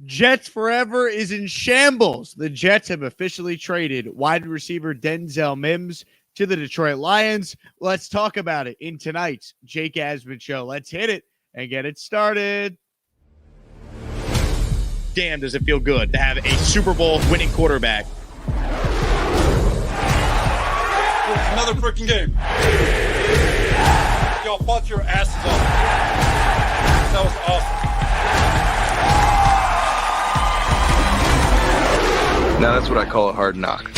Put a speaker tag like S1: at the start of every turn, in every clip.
S1: Jets forever is in shambles. The Jets have officially traded wide receiver Denzel Mims to the Detroit Lions. Let's talk about it in tonight's Jake Asman Show. Let's hit it and get it started.
S2: Damn, does it feel good to have a Super Bowl winning quarterback.
S3: Another freaking game. Y'all fought your asses off. That was awesome.
S4: Now that's what I call a hard knock.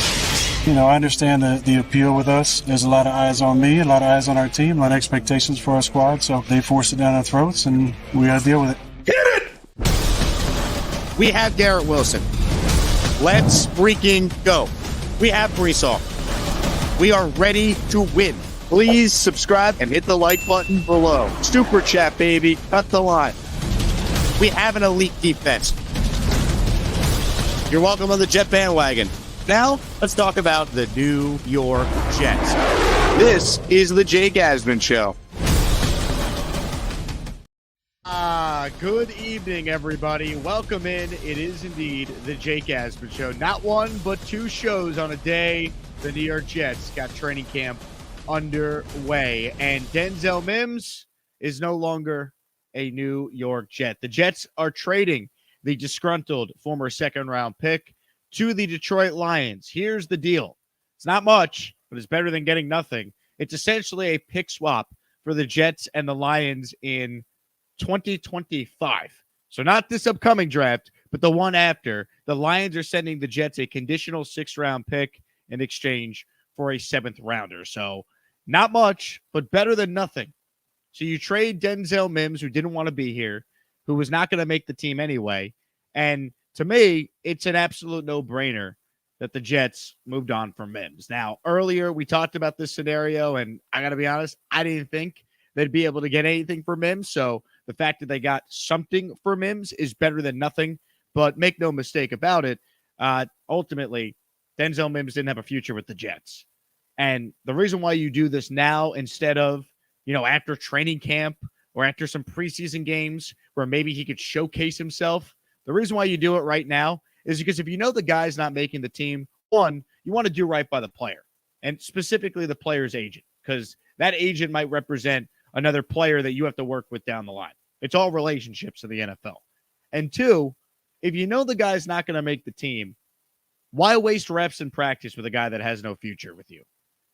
S5: You know, I understand the appeal with us. There's a lot of eyes on me, a lot of eyes on our team, a lot of expectations for our squad. So they forced it down our throats, and we got to deal with it.
S2: Hit it!
S1: We have Garrett Wilson. Let's freaking go. We have Brees Hall. We are ready to win. Please subscribe and hit the like button below. Super chat, baby. Cut the line. We have an elite defense. You're welcome on the Jet bandwagon. Now, let's talk about the New York Jets. This is the Jake Asman Show. Good evening, everybody. Welcome in. It is indeed the Jake Asman Show. Not one, but two shows on a day. The New York Jets got training camp underway, and Denzel Mims is no longer a New York Jet. The Jets are trading the disgruntled former second-round pick to the Detroit Lions. Here's the deal. It's not much, but it's better than getting nothing. It's essentially a pick swap for the Jets and the Lions in 2025. So not this upcoming draft, but the one after. The Lions are sending the Jets a conditional sixth-round pick in exchange for a seventh-rounder. So not much, but better than nothing. So you trade Denzel Mims, who didn't want to be here, who was not going to make the team anyway. And to me, it's an absolute no-brainer that the Jets moved on from Mims. Now, earlier we talked about this scenario, and I got to be honest, I didn't think they'd be able to get anything for Mims. So the fact that they got something for Mims is better than nothing. But make no mistake about it, ultimately, Denzel Mims didn't have a future with the Jets. And the reason why you do this now instead of, after training camp or after some preseason games where maybe he could showcase himself, the reason why you do it right now is because if you know the guy's not making the team, one, you want to do right by the player, and specifically the player's agent, because that agent might represent another player that you have to work with down the line. It's all relationships in the NFL. And two, if you know the guy's not going to make the team, why waste reps in practice with a guy that has no future with you?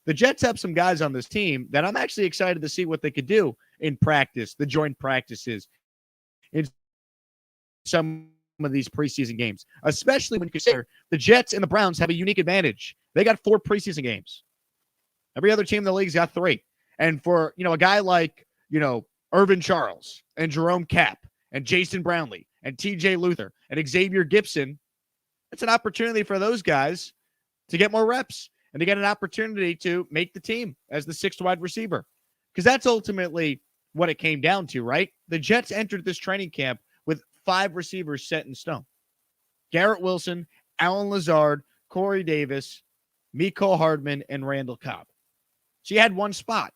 S1: The Jets have some guys on this team that I'm actually excited to see what they could do in practice, the joint practices, in some of these preseason games, especially when you consider the Jets and the Browns have a unique advantage. They got 4 preseason games. Every other team in the league's got 3. And for, a guy like, Irvin Charles and Jerome Kapp and Jason Brownlee and TJ Luther and Xavier Gibson, it's an opportunity for those guys to get more reps and to get an opportunity to make the team as the 6th wide receiver. Because that's ultimately what it came down to, right? The Jets entered this training camp with 5 receivers set in stone. Garrett Wilson, Allen Lazard, Corey Davis, Mecole Hardman, and Randall Cobb. So you had one spot.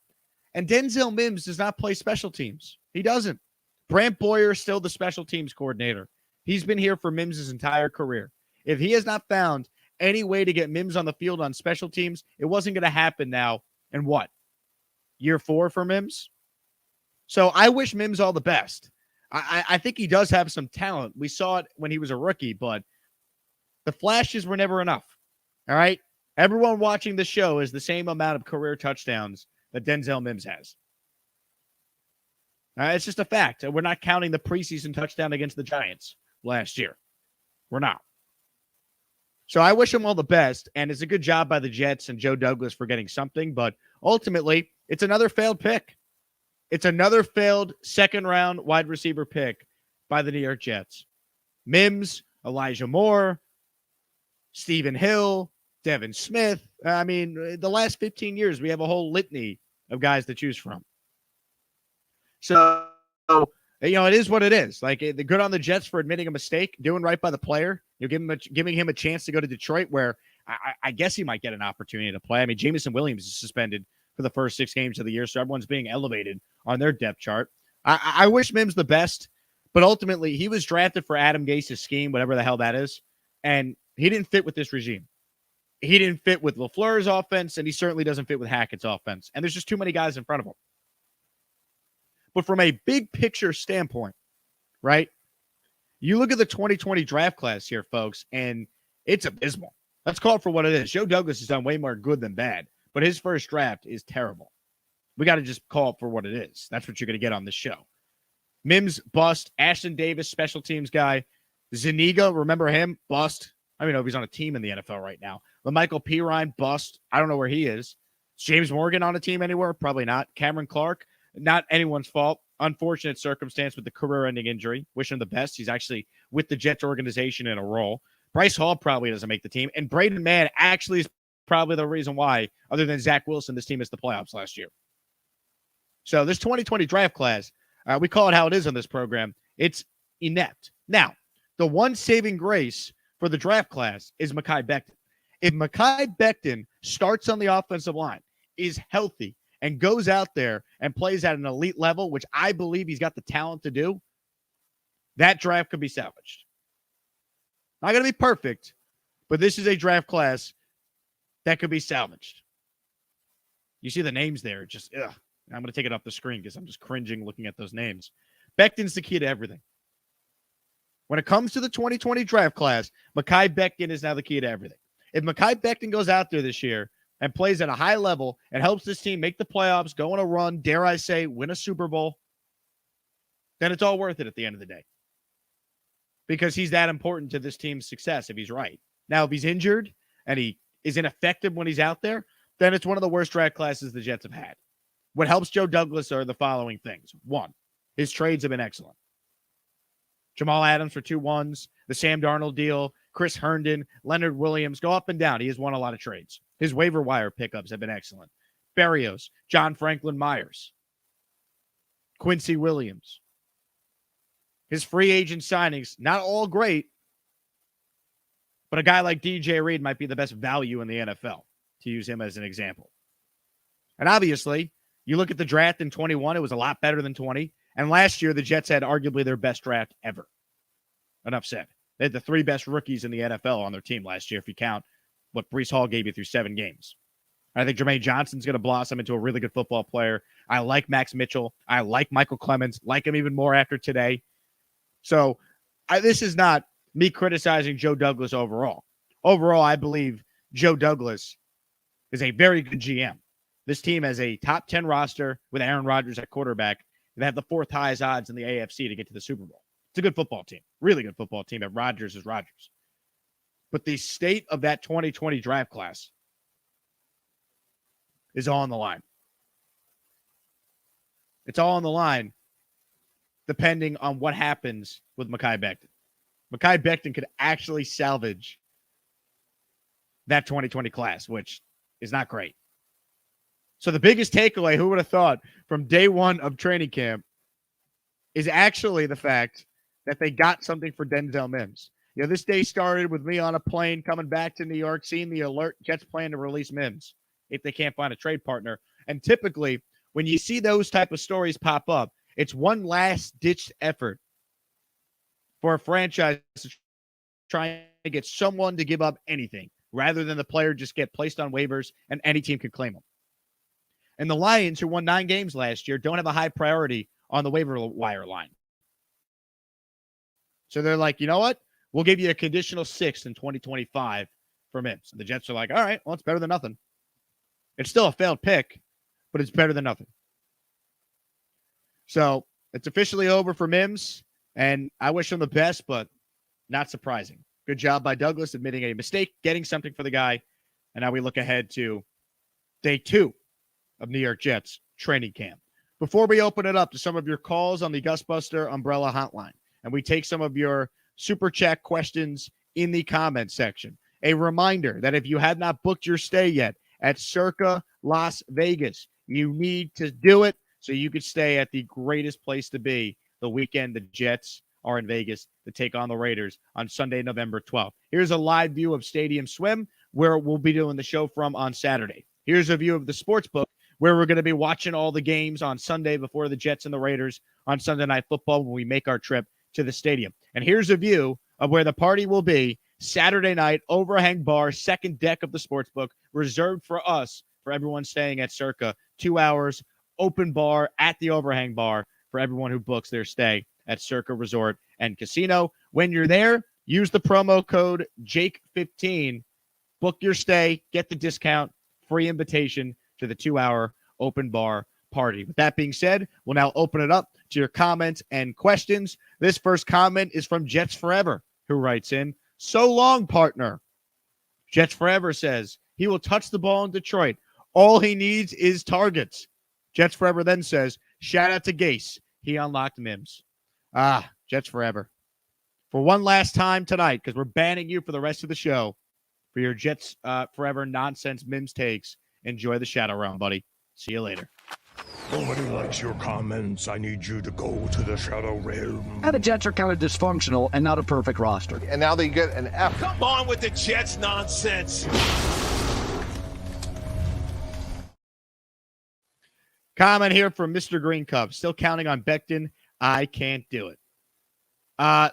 S1: And Denzel Mims does not play special teams. He doesn't. Brant Boyer is still the special teams coordinator. He's been here for Mims' entire career. If he has not found any way to get Mims on the field on special teams, it wasn't going to happen now. And what? Year 4 for Mims? So I wish Mims all the best. I think he does have some talent. We saw it when he was a rookie, but the flashes were never enough. All right? Everyone watching the show has the same amount of career touchdowns that Denzel Mims has. It's just a fact. We're not counting the preseason touchdown against the Giants last year. We're not. So I wish him all the best, and it's a good job by the Jets and Joe Douglas for getting something, but ultimately, it's another failed pick. It's another failed second-round wide receiver pick by the New York Jets. Mims, Elijah Moore, Stephen Hill, Devin Smith. I mean, the last 15 years, we have a whole litany of guys to choose from. So, it is what it is. Like, the good on the Jets for admitting a mistake, doing right by the player. Giving him a chance to go to Detroit, where I guess he might get an opportunity to play. I mean, Jamison Williams is suspended for the first 6 games of the year, so everyone's being elevated on their depth chart. I wish Mims the best, But ultimately, he was drafted for Adam Gase's scheme, whatever the hell that is, and he didn't fit with this regime. He didn't fit with LaFleur's offense, and he certainly doesn't fit with Hackett's offense. And there's just too many guys in front of him. But from a big picture standpoint, right, you look at the 2020 draft class here, folks, and it's abysmal. Let's call it for what it is. Joe Douglas has done way more good than bad, but his first draft is terrible. We got to just call it for what it is. That's what you're going to get on this show. Mims, bust. Ashton Davis, special teams guy. Zuniga, remember him? Bust. I don't even know if he's on a team in the NFL right now. LaMichael Pirine, bust. I don't know where he is. Is James Morgan on a team anywhere? Probably not. Cameron Clark, not anyone's fault. Unfortunate circumstance with the career-ending injury. Wish him the best. He's actually with the Jets organization in a role. Bryce Hall probably doesn't make the team. And Braden Mann actually is probably the reason why, other than Zach Wilson, this team missed the playoffs last year. So this 2020 draft class, we call it how it is on this program. It's inept. Now, the one saving grace for the draft class is Mekhi Becton. If Mekhi Becton starts on the offensive line, is healthy, and goes out there and plays at an elite level, which I believe he's got the talent to do, that draft could be salvaged. Not going to be perfect, but this is a draft class that could be salvaged. You see the names there, just, ugh. I'm going to take it off the screen because I'm just cringing looking at those names. Becton's the key to everything. When it comes to the 2020 draft class, Mekhi Becton is now the key to everything. If Mekhi Becton goes out there this year and plays at a high level and helps this team make the playoffs, go on a run, dare I say, win a Super Bowl, then it's all worth it at the end of the day. Because he's that important to this team's success if he's right. Now, if he's injured and he is ineffective when he's out there, then it's one of the worst draft classes the Jets have had. What helps Joe Douglas are the following things. One, his trades have been excellent. Jamal Adams for 2-1s, the Sam Darnold deal, Chris Herndon, Leonard Williams, go up and down. He has won a lot of trades. His waiver wire pickups have been excellent. Berrios, John Franklin Myers, Quincy Williams. His free agent signings, not all great, but a guy like DJ Reed might be the best value in the NFL, to use him as an example. And obviously, you look at the draft in 21, it was a lot better than 20. And last year, the Jets had arguably their best draft ever. Enough said. They had the 3 best rookies in the NFL on their team last year, if you count what Breece Hall gave you through 7 games. I think Jermaine Johnson's going to blossom into a really good football player. I like Max Mitchell. I like Michael Clemens. Like him even more after today. So this is not me criticizing Joe Douglas overall. Overall, I believe Joe Douglas is a very good GM. This team has a top 10 roster with Aaron Rodgers at quarterback. They have the 4th highest odds in the AFC to get to the Super Bowl. It's a good football team. Really good football team. And Rodgers is Rodgers. But the state of that 2020 draft class is all on the line. It's all on the line depending on what happens with Mekhi Becton. Mekhi Becton could actually salvage that 2020 class, which is not great. So the biggest takeaway, who would have thought, from day one of training camp is actually the fact that they got something for Denzel Mims. You know, this day started with me on a plane coming back to New York, seeing the alert Jets plan to release Mims if they can't find a trade partner. And typically, when you see those type of stories pop up, it's one last-ditch effort for a franchise to try to get someone to give up anything rather than the player just get placed on waivers and any team could claim him. And the Lions, who won 9 games last year, don't have a high priority on the waiver wire line. So they're like, you know what? We'll give you a conditional 6th in 2025 for Mims. And the Jets are like, all right, well, it's better than nothing. It's still a failed pick, but it's better than nothing. So it's officially over for Mims, and I wish him the best, but not surprising. Good job by Douglas admitting a mistake, getting something for the guy, and now we look ahead to day 2 of New York Jets training camp. Before we open it up to some of your calls on the Gusbuster Umbrella Hotline, and we take some of your super chat questions in the comment section, a reminder that if you have not booked your stay yet at Circa Las Vegas, you need to do it so you could stay at the greatest place to be the weekend the Jets are in Vegas to take on the Raiders on Sunday, November 12th. Here's a live view of Stadium Swim, where we'll be doing the show from on Saturday. Here's a view of the Sportsbook, where we're going to be watching all the games on Sunday before the Jets and the Raiders on Sunday Night Football when we make our trip to the stadium. And here's a view of where the party will be Saturday night, overhang bar, second deck of the sportsbook, reserved for us, for everyone staying at Circa. 2 hours, open bar at the overhang bar for everyone who books their stay at Circa Resort and Casino. When you're there, use the promo code JAKE15. Book your stay, get the discount, free invitation to the 2-hour open bar party. With that being said, we'll now open it up to your comments and questions. This first comment is from Jets Forever, who writes in, "So long, partner." Jets Forever says, "He will touch the ball in Detroit. All he needs is targets." Jets Forever then says, "Shout out to Gase. He unlocked Mims." Jets Forever. For one last time tonight, because we're banning you for the rest of the show, for your Jets Forever nonsense Mims takes, enjoy the Shadow Realm, buddy. See you later.
S6: Nobody likes your comments. I need you to go to the Shadow Realm.
S7: And the Jets are kind of dysfunctional and not a perfect roster.
S8: And now they get an F.
S6: Come on with the Jets nonsense.
S1: Comment here from Mr. Green Cup. Still counting on Becton. I can't do it.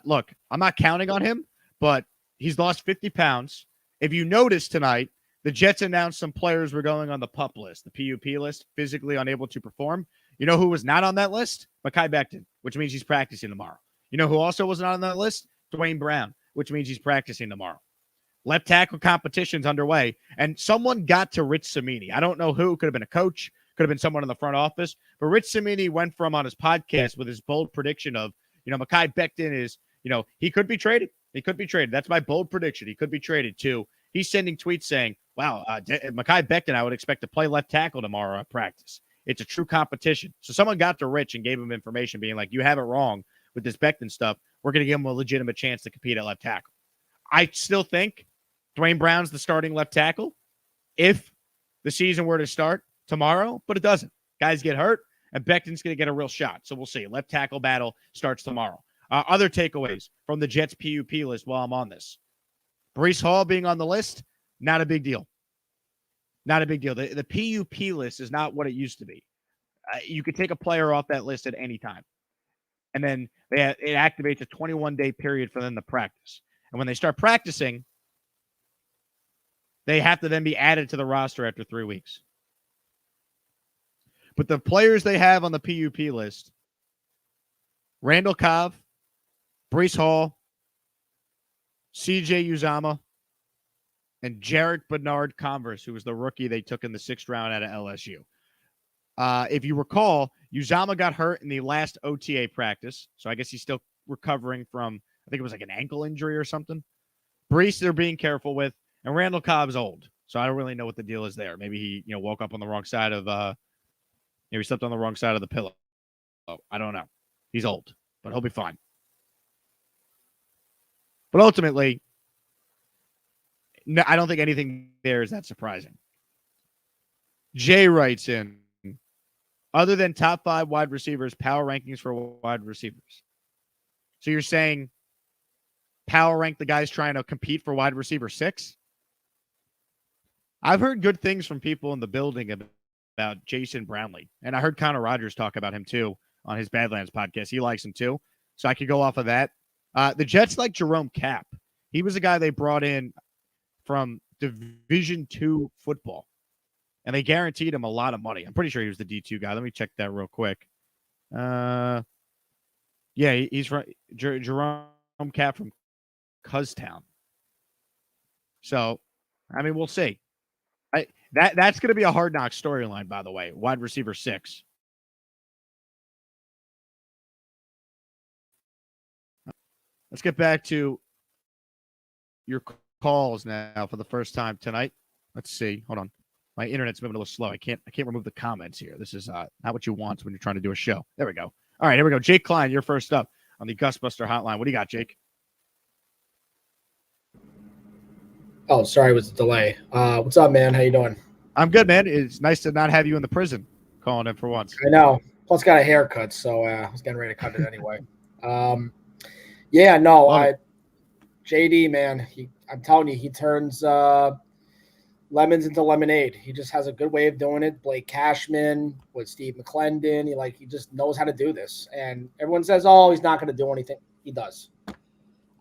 S1: Look, I'm not counting on him, but he's lost 50 pounds. If you notice tonight, the Jets announced some players were going on the PUP list, the PUP list, physically unable to perform. You know who was not on that list? Mekhi Becton, which means he's practicing tomorrow. You know who also was not on that list? Dwayne Brown, which means he's practicing tomorrow. Left tackle competition's underway, and someone got to Rich Cimini. I don't know who. Could have been a coach, could have been someone in the front office, but Rich Cimini went from on his podcast with his bold prediction of, Mekhi Becton is, he could be traded. He could be traded. That's my bold prediction. He could be traded too. He's sending tweets saying, wow, Mekhi Becton, I would expect to play left tackle tomorrow at practice. It's a true competition. So someone got to Rich and gave him information being like, you have it wrong with this Becton stuff. We're going to give him a legitimate chance to compete at left tackle. I still think Dwayne Brown's the starting left tackle if the season were to start tomorrow, but it doesn't. Guys get hurt, and Becton's going to get a real shot. So we'll see. Left tackle battle starts tomorrow. Other takeaways from the Jets PUP list while I'm on this. Breece Hall being on the list, not a big deal. Not a big deal. The PUP list is not what it used to be. You could take a player off that list at any time. And then it activates a 21-day period for them to practice. And when they start practicing, they have to then be added to the roster after 3 weeks. But the players they have on the PUP list, Randall Cobb, Breece Hall, CJ Uzomah, and Jarek Bernard Converse, who was the rookie they took in the 6th round out of LSU. If you recall, Uzomah got hurt in the last OTA practice, so I guess he's still recovering from, I think it was like an ankle injury or something. Breece, they're being careful with, and Randall Cobb's old, so I don't really know what the deal is there. Maybe he, woke up on the wrong side of, maybe he slept on the wrong side of the pillow. I don't know. He's old, but he'll be fine. But ultimately, no, I don't think anything there is that surprising. Jay writes in, other than top 5 wide receivers, power rankings for wide receivers. So you're saying power rank the guys trying to compete for wide receiver 6? I've heard good things from people in the building about Jason Brownlee. And I heard Connor Rodgers talk about him too on his Badlands podcast. He likes him too. So I could go off of that. The Jets like Jerome Kapp. He was a guy they brought in from Division II football. And they guaranteed him a lot of money. I'm pretty sure he was the D2 guy. Let me check that real quick. Yeah, he's from Jerome Kapp from Cuztown. So, I mean, we'll see. That's going to be a Hard Knock storyline, by the way. Wide receiver 6. Let's get back to your calls now for the first time tonight. Let's see. Hold on. My internet's moving a little slow. I can't remove the comments here. This is not what you want when you're trying to do a show. There we go. All right, here we go. Jake Klein, you're first up on the Gusbuster hotline. What do you got, Jake?
S9: Oh, sorry, it was a delay. What's up, man? How you doing?
S1: I'm good, man. It's nice to not have you in the prison calling in for once.
S9: I know. Plus, got a haircut, so I was getting ready to cut it anyway. JD, man, I'm telling you, he turns lemons into lemonade. He just has a good way of doing it. Blake Cashman with Steve McClendon. He just knows how to do this. And everyone says, oh, he's not going to do anything. He does.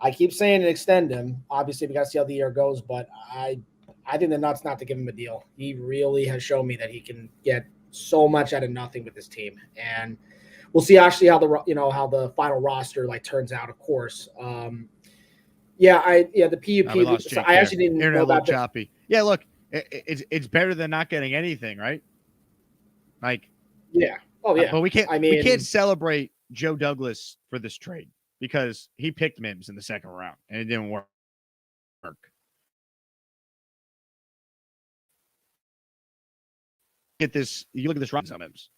S9: I keep saying extend him. Obviously, we got to see how the year goes, but I think the nuts not to give him a deal. He really has shown me that he can get so much out of nothing with this team, and we'll see actually how the final roster turns out. Of course, the PUP. So I actually didn't know about
S1: choppy. Yeah, look, it's better than not getting anything, right?
S9: Yeah. Oh yeah.
S1: But we can't celebrate Joe Douglas for this trade because he picked Mims in the second round and it didn't work. You look at this run on Mims.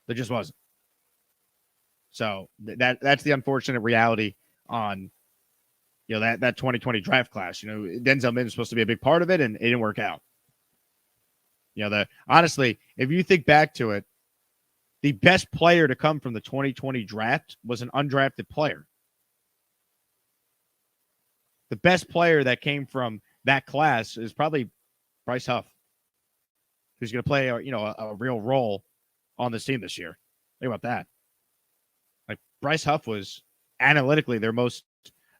S1: There just wasn't. So that's the unfortunate reality on that 2020 draft class. Denzel Mims is supposed to be a big part of it, and it didn't work out. Honestly, if you think back to it, the best player to come from the 2020 draft was an undrafted player. The best player that came from that class is probably Bryce Huff, who's going to play a real role on this team this year. Think about that. Bryce Huff was analytically their most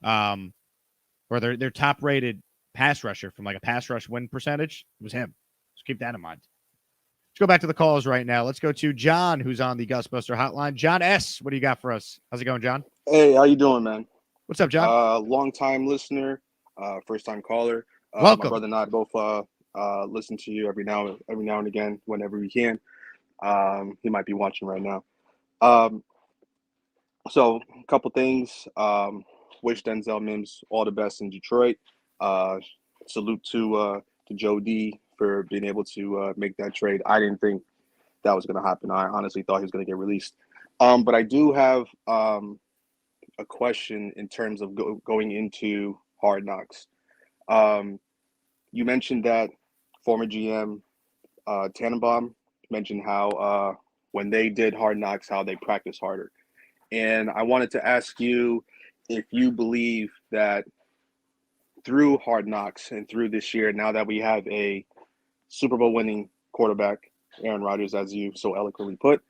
S1: or their top rated pass rusher from a pass rush win percentage. It was him. So keep that in mind. Let's go back to the calls right now. Let's go to John, who's on the Gus Buster hotline. John S., what do you got for us? How's it going, John?
S8: Hey, how you doing, man?
S1: What's up, John?
S8: Long-time listener, first-time caller.
S1: Welcome.
S8: My brother and I both listen to you every now and again, whenever we can. He might be watching right now. So a couple things. Wish Denzel Mims all the best in Detroit. Salute to Joe D for being able to make that trade. I didn't think that was going to happen. I honestly thought he was going to get released. But I do have a question in terms of going into Hard Knocks. You mentioned that former GM Tannenbaum mentioned how when they did Hard Knocks, how they practice harder. And I wanted to ask you if you believe that through Hard Knocks and through this year, now that we have a Super Bowl winning quarterback, Aaron Rodgers, as you so eloquently put,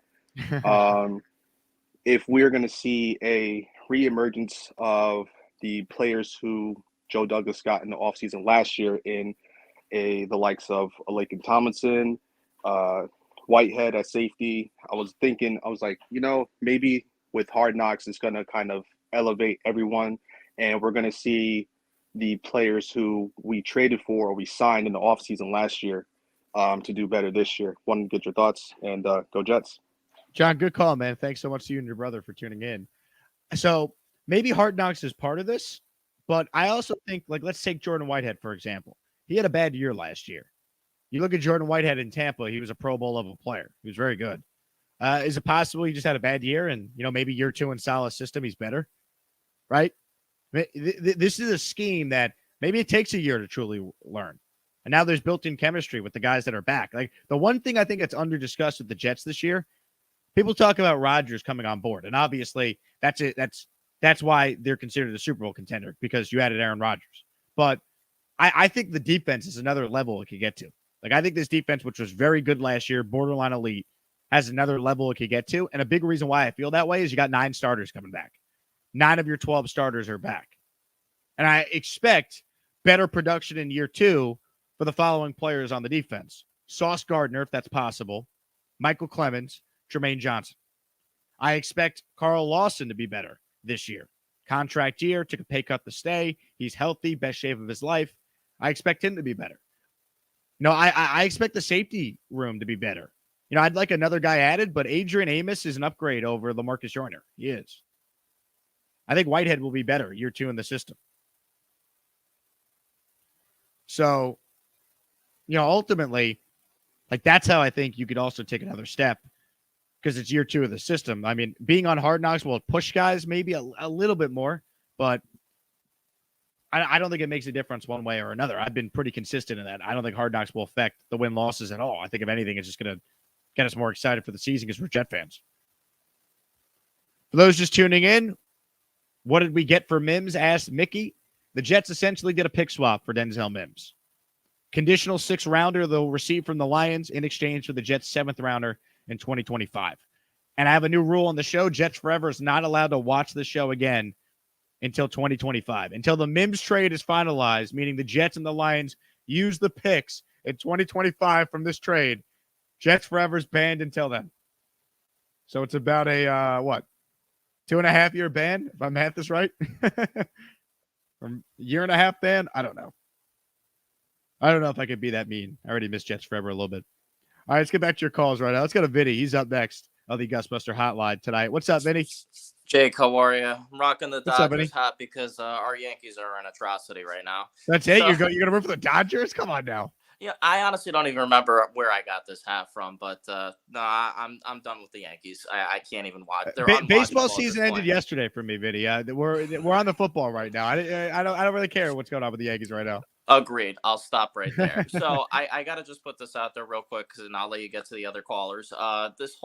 S8: if we're going to see a reemergence of the players who Joe Douglas got in the offseason last year in the likes of Laken Tomlinson, Whitehead at safety. I was like, maybe with Hard Knocks, it's going to kind of elevate everyone, and we're going to see the players who we traded for or we signed in the offseason last year to do better this year. Want to get your thoughts, and go Jets.
S1: John, good call, man. Thanks so much to you and your brother for tuning in. So maybe Hard Knocks is part of this, but I also think, let's take Jordan Whitehead, for example. He had a bad year last year. You look at Jordan Whitehead in Tampa, he was a Pro Bowl level player. He was very good. Is it possible he just had a bad year and, maybe year two in Saleh's system, he's better? Right? This is a scheme that maybe it takes a year to truly learn. And now there's built-in chemistry with the guys that are back. The one thing I think that's under-discussed with the Jets this year, people talk about Rodgers coming on board. And obviously, that's it. That's why they're considered a Super Bowl contender, because you added Aaron Rodgers. But I think the defense is another level it could get to. I think this defense, which was very good last year, borderline elite, has another level it could get to. And a big reason why I feel that way is you got 9 starters coming back. 9 of your 12 starters are back. And I expect better production in year 2 for the following players on the defense. Sauce Gardner, if that's possible. Michael Clemens, Jermaine Johnson. I expect Carl Lawson to be better this year. Contract year, took a pay cut to stay. He's healthy, best shape of his life. I expect him to be better. I expect the safety room to be better. I'd like another guy added, but Adrian Amos is an upgrade over LaMarcus Joyner. He is. I think Whitehead will be better year 2 in the system. So, ultimately, that's how I think you could also take another step, because it's year 2 of the system. I mean, being on Hard Knocks will push guys maybe a little bit more, but I don't think it makes a difference one way or another. I've been pretty consistent in that. I don't think Hard Knocks will affect the win-losses at all. I think, if anything, it's just going to get us more excited for the season because we're Jet fans. For those just tuning in, what did we get for Mims? Asked Mickey. The Jets essentially did a pick swap for Denzel Mims. Conditional 6th rounder they'll receive from the Lions in exchange for the Jets' 7th rounder in 2025. And I have a new rule on the show. Jets Forever is not allowed to watch the show again until 2025. Until the Mims trade is finalized, meaning the Jets and the Lions use the picks in 2025 from this trade, Jets Forever is banned until then. So it's about a, 2.5 year ban, if I math this right? From a year and a half ban? I don't know. I don't know if I could be that mean. I already missed Jets Forever a little bit. All right, let's get back to your calls right now. Let's go to Vinny. He's up next on the Gusbuster Hotline tonight. What's up, Vinny?
S10: Jake, how are you? I'm rocking the
S1: What's up,
S10: Dodgers hat because our Yankees are an atrocity right now.
S1: That's it?
S10: So,
S1: You're going to root for the Dodgers? Come on now.
S10: Yeah, I honestly don't even remember where I got this hat from, but no, I'm done with the Yankees. I can't even watch.
S1: Baseball season ended yesterday for me, Vinny. We're on the football right now. I don't really care what's going on with the Yankees right now.
S10: Agreed. I'll stop right there. So I got to just put this out there real quick, because I'll let you get to the other callers. This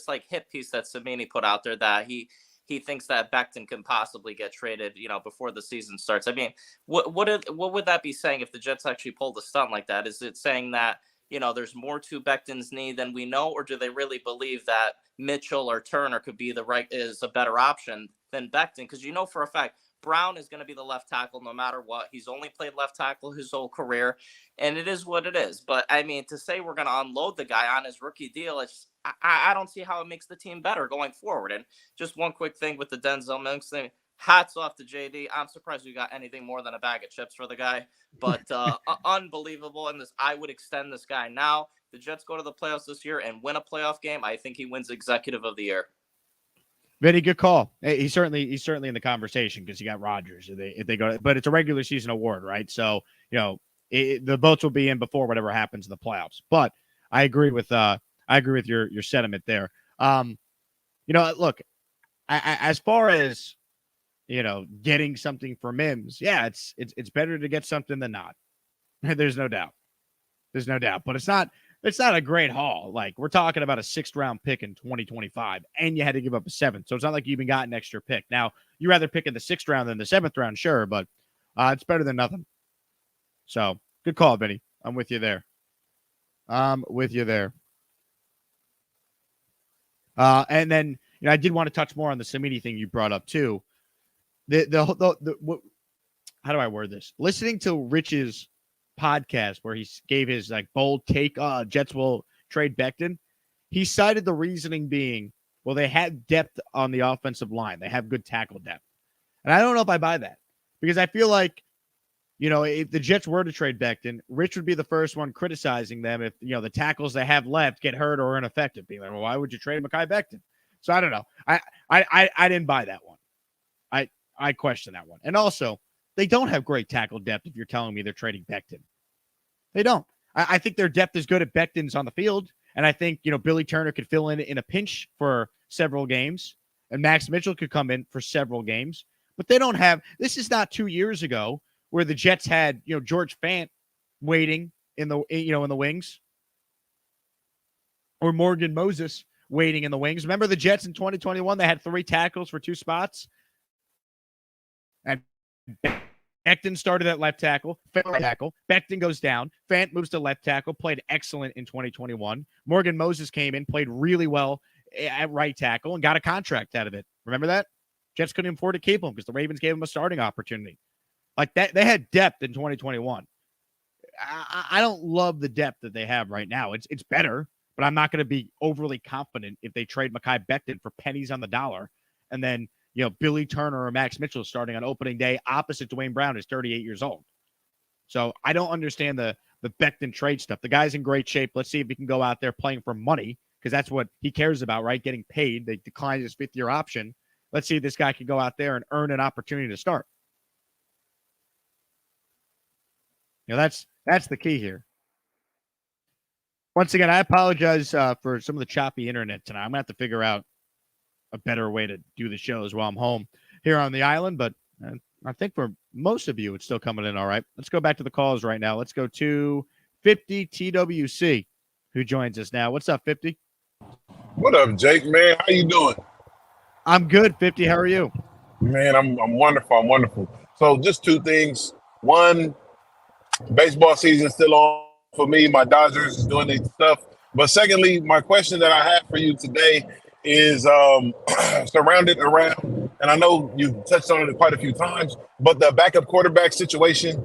S10: like hit piece that Samini put out there, that he thinks that Becton can possibly get traded, before the season starts. I mean, what would that be saying if the Jets actually pulled a stunt like that? Is it saying that, there's more to Becton's knee than we know, or do they really believe that Mitchell or Turner could be is a better option than Becton? Because for a fact, Brown is going to be the left tackle no matter what. He's only played left tackle his whole career, and it is what it is. But, I mean, to say we're going to unload the guy on his rookie deal, I don't see how it makes the team better going forward. And just one quick thing with the Denzel Mims thing, hats off to JD. I'm surprised we got anything more than a bag of chips for the guy. But unbelievable. And I would extend this guy now. The Jets go to the playoffs this year and win a playoff game. I think he wins Executive of the Year.
S1: Very good call. He's certainly in the conversation because you got Rodgers if they go, but it's a regular season award, right? So the votes will be in before whatever happens in the playoffs. But I agree with your sentiment there. Look, as far as getting something for Mims, yeah, it's better to get something than not. There's no doubt. But it's not a great haul. Like, we're talking about a 6th round pick in 2025, and you had to give up a 7th. So it's not like you even got an extra pick. Now, you rather pick in the 6th round than the 7th round, sure, but it's better than nothing. So good call, Vinny. I'm with you there. And then I did want to touch more on the Samini thing you brought up too. How do I word this? Listening to Rich's podcast where he gave his bold take, Jets will trade Becton, he cited the reasoning being, well, they have depth on the offensive line. They have good tackle depth. And I don't know if I buy that, because I feel like, if the Jets were to trade Becton, Rich would be the first one criticizing them if, the tackles they have left get hurt or are ineffective. Being like, well, why would you trade Mekhi Becton? So I don't know. I didn't buy that one. I question that one. And also, they don't have great tackle depth if you're telling me they're trading Becton. They don't. I think their depth is good at Becton's on the field. And I think, Billy Turner could fill in a pinch for several games. And Max Mitchell could come in for several games. But they don't have – this is not 2 years ago where the Jets had, George Fant waiting in the wings. Or Morgan Moses waiting in the wings. Remember the Jets in 2021? They had 3 tackles for 2 spots. And Becton started at left tackle, right tackle. Becton goes down. Fant moves to left tackle, played excellent in 2021. Morgan Moses came in, played really well at right tackle, and got a contract out of it. Remember that? Jets couldn't afford to keep him because the Ravens gave him a starting opportunity. Like that, they had depth in 2021. I don't love the depth that they have right now. It's better, but I'm not going to be overly confident if they trade Mekhi Becton for pennies on the dollar, and then Billy Turner or Max Mitchell starting on opening day opposite Dwayne Brown is 38 years old. So I don't understand the Becton trade stuff. The guy's in great shape. Let's see if he can go out there playing for money, because that's what he cares about, right? Getting paid. They declined his 5th-year option. Let's see if this guy can go out there and earn an opportunity to start. That's the key here. Once again, I apologize for some of the choppy internet tonight. I'm going to have to figure out a better way to do the shows while I'm home here on the island, but I think for most of you, it's still coming in all right. Let's go back to the calls right now. Let's go to 50 TWC, who joins us now. What's up, 50?
S11: What up, Jake, man? How you doing?
S1: I'm good, 50. How are you?
S11: Man, I'm wonderful. I'm wonderful. So just 2 things. One, baseball season still on for me. My Dodgers is doing their stuff. But secondly, my question that I have for you today is surrounded around, and I know you've touched on it quite a few times, but the backup quarterback situation.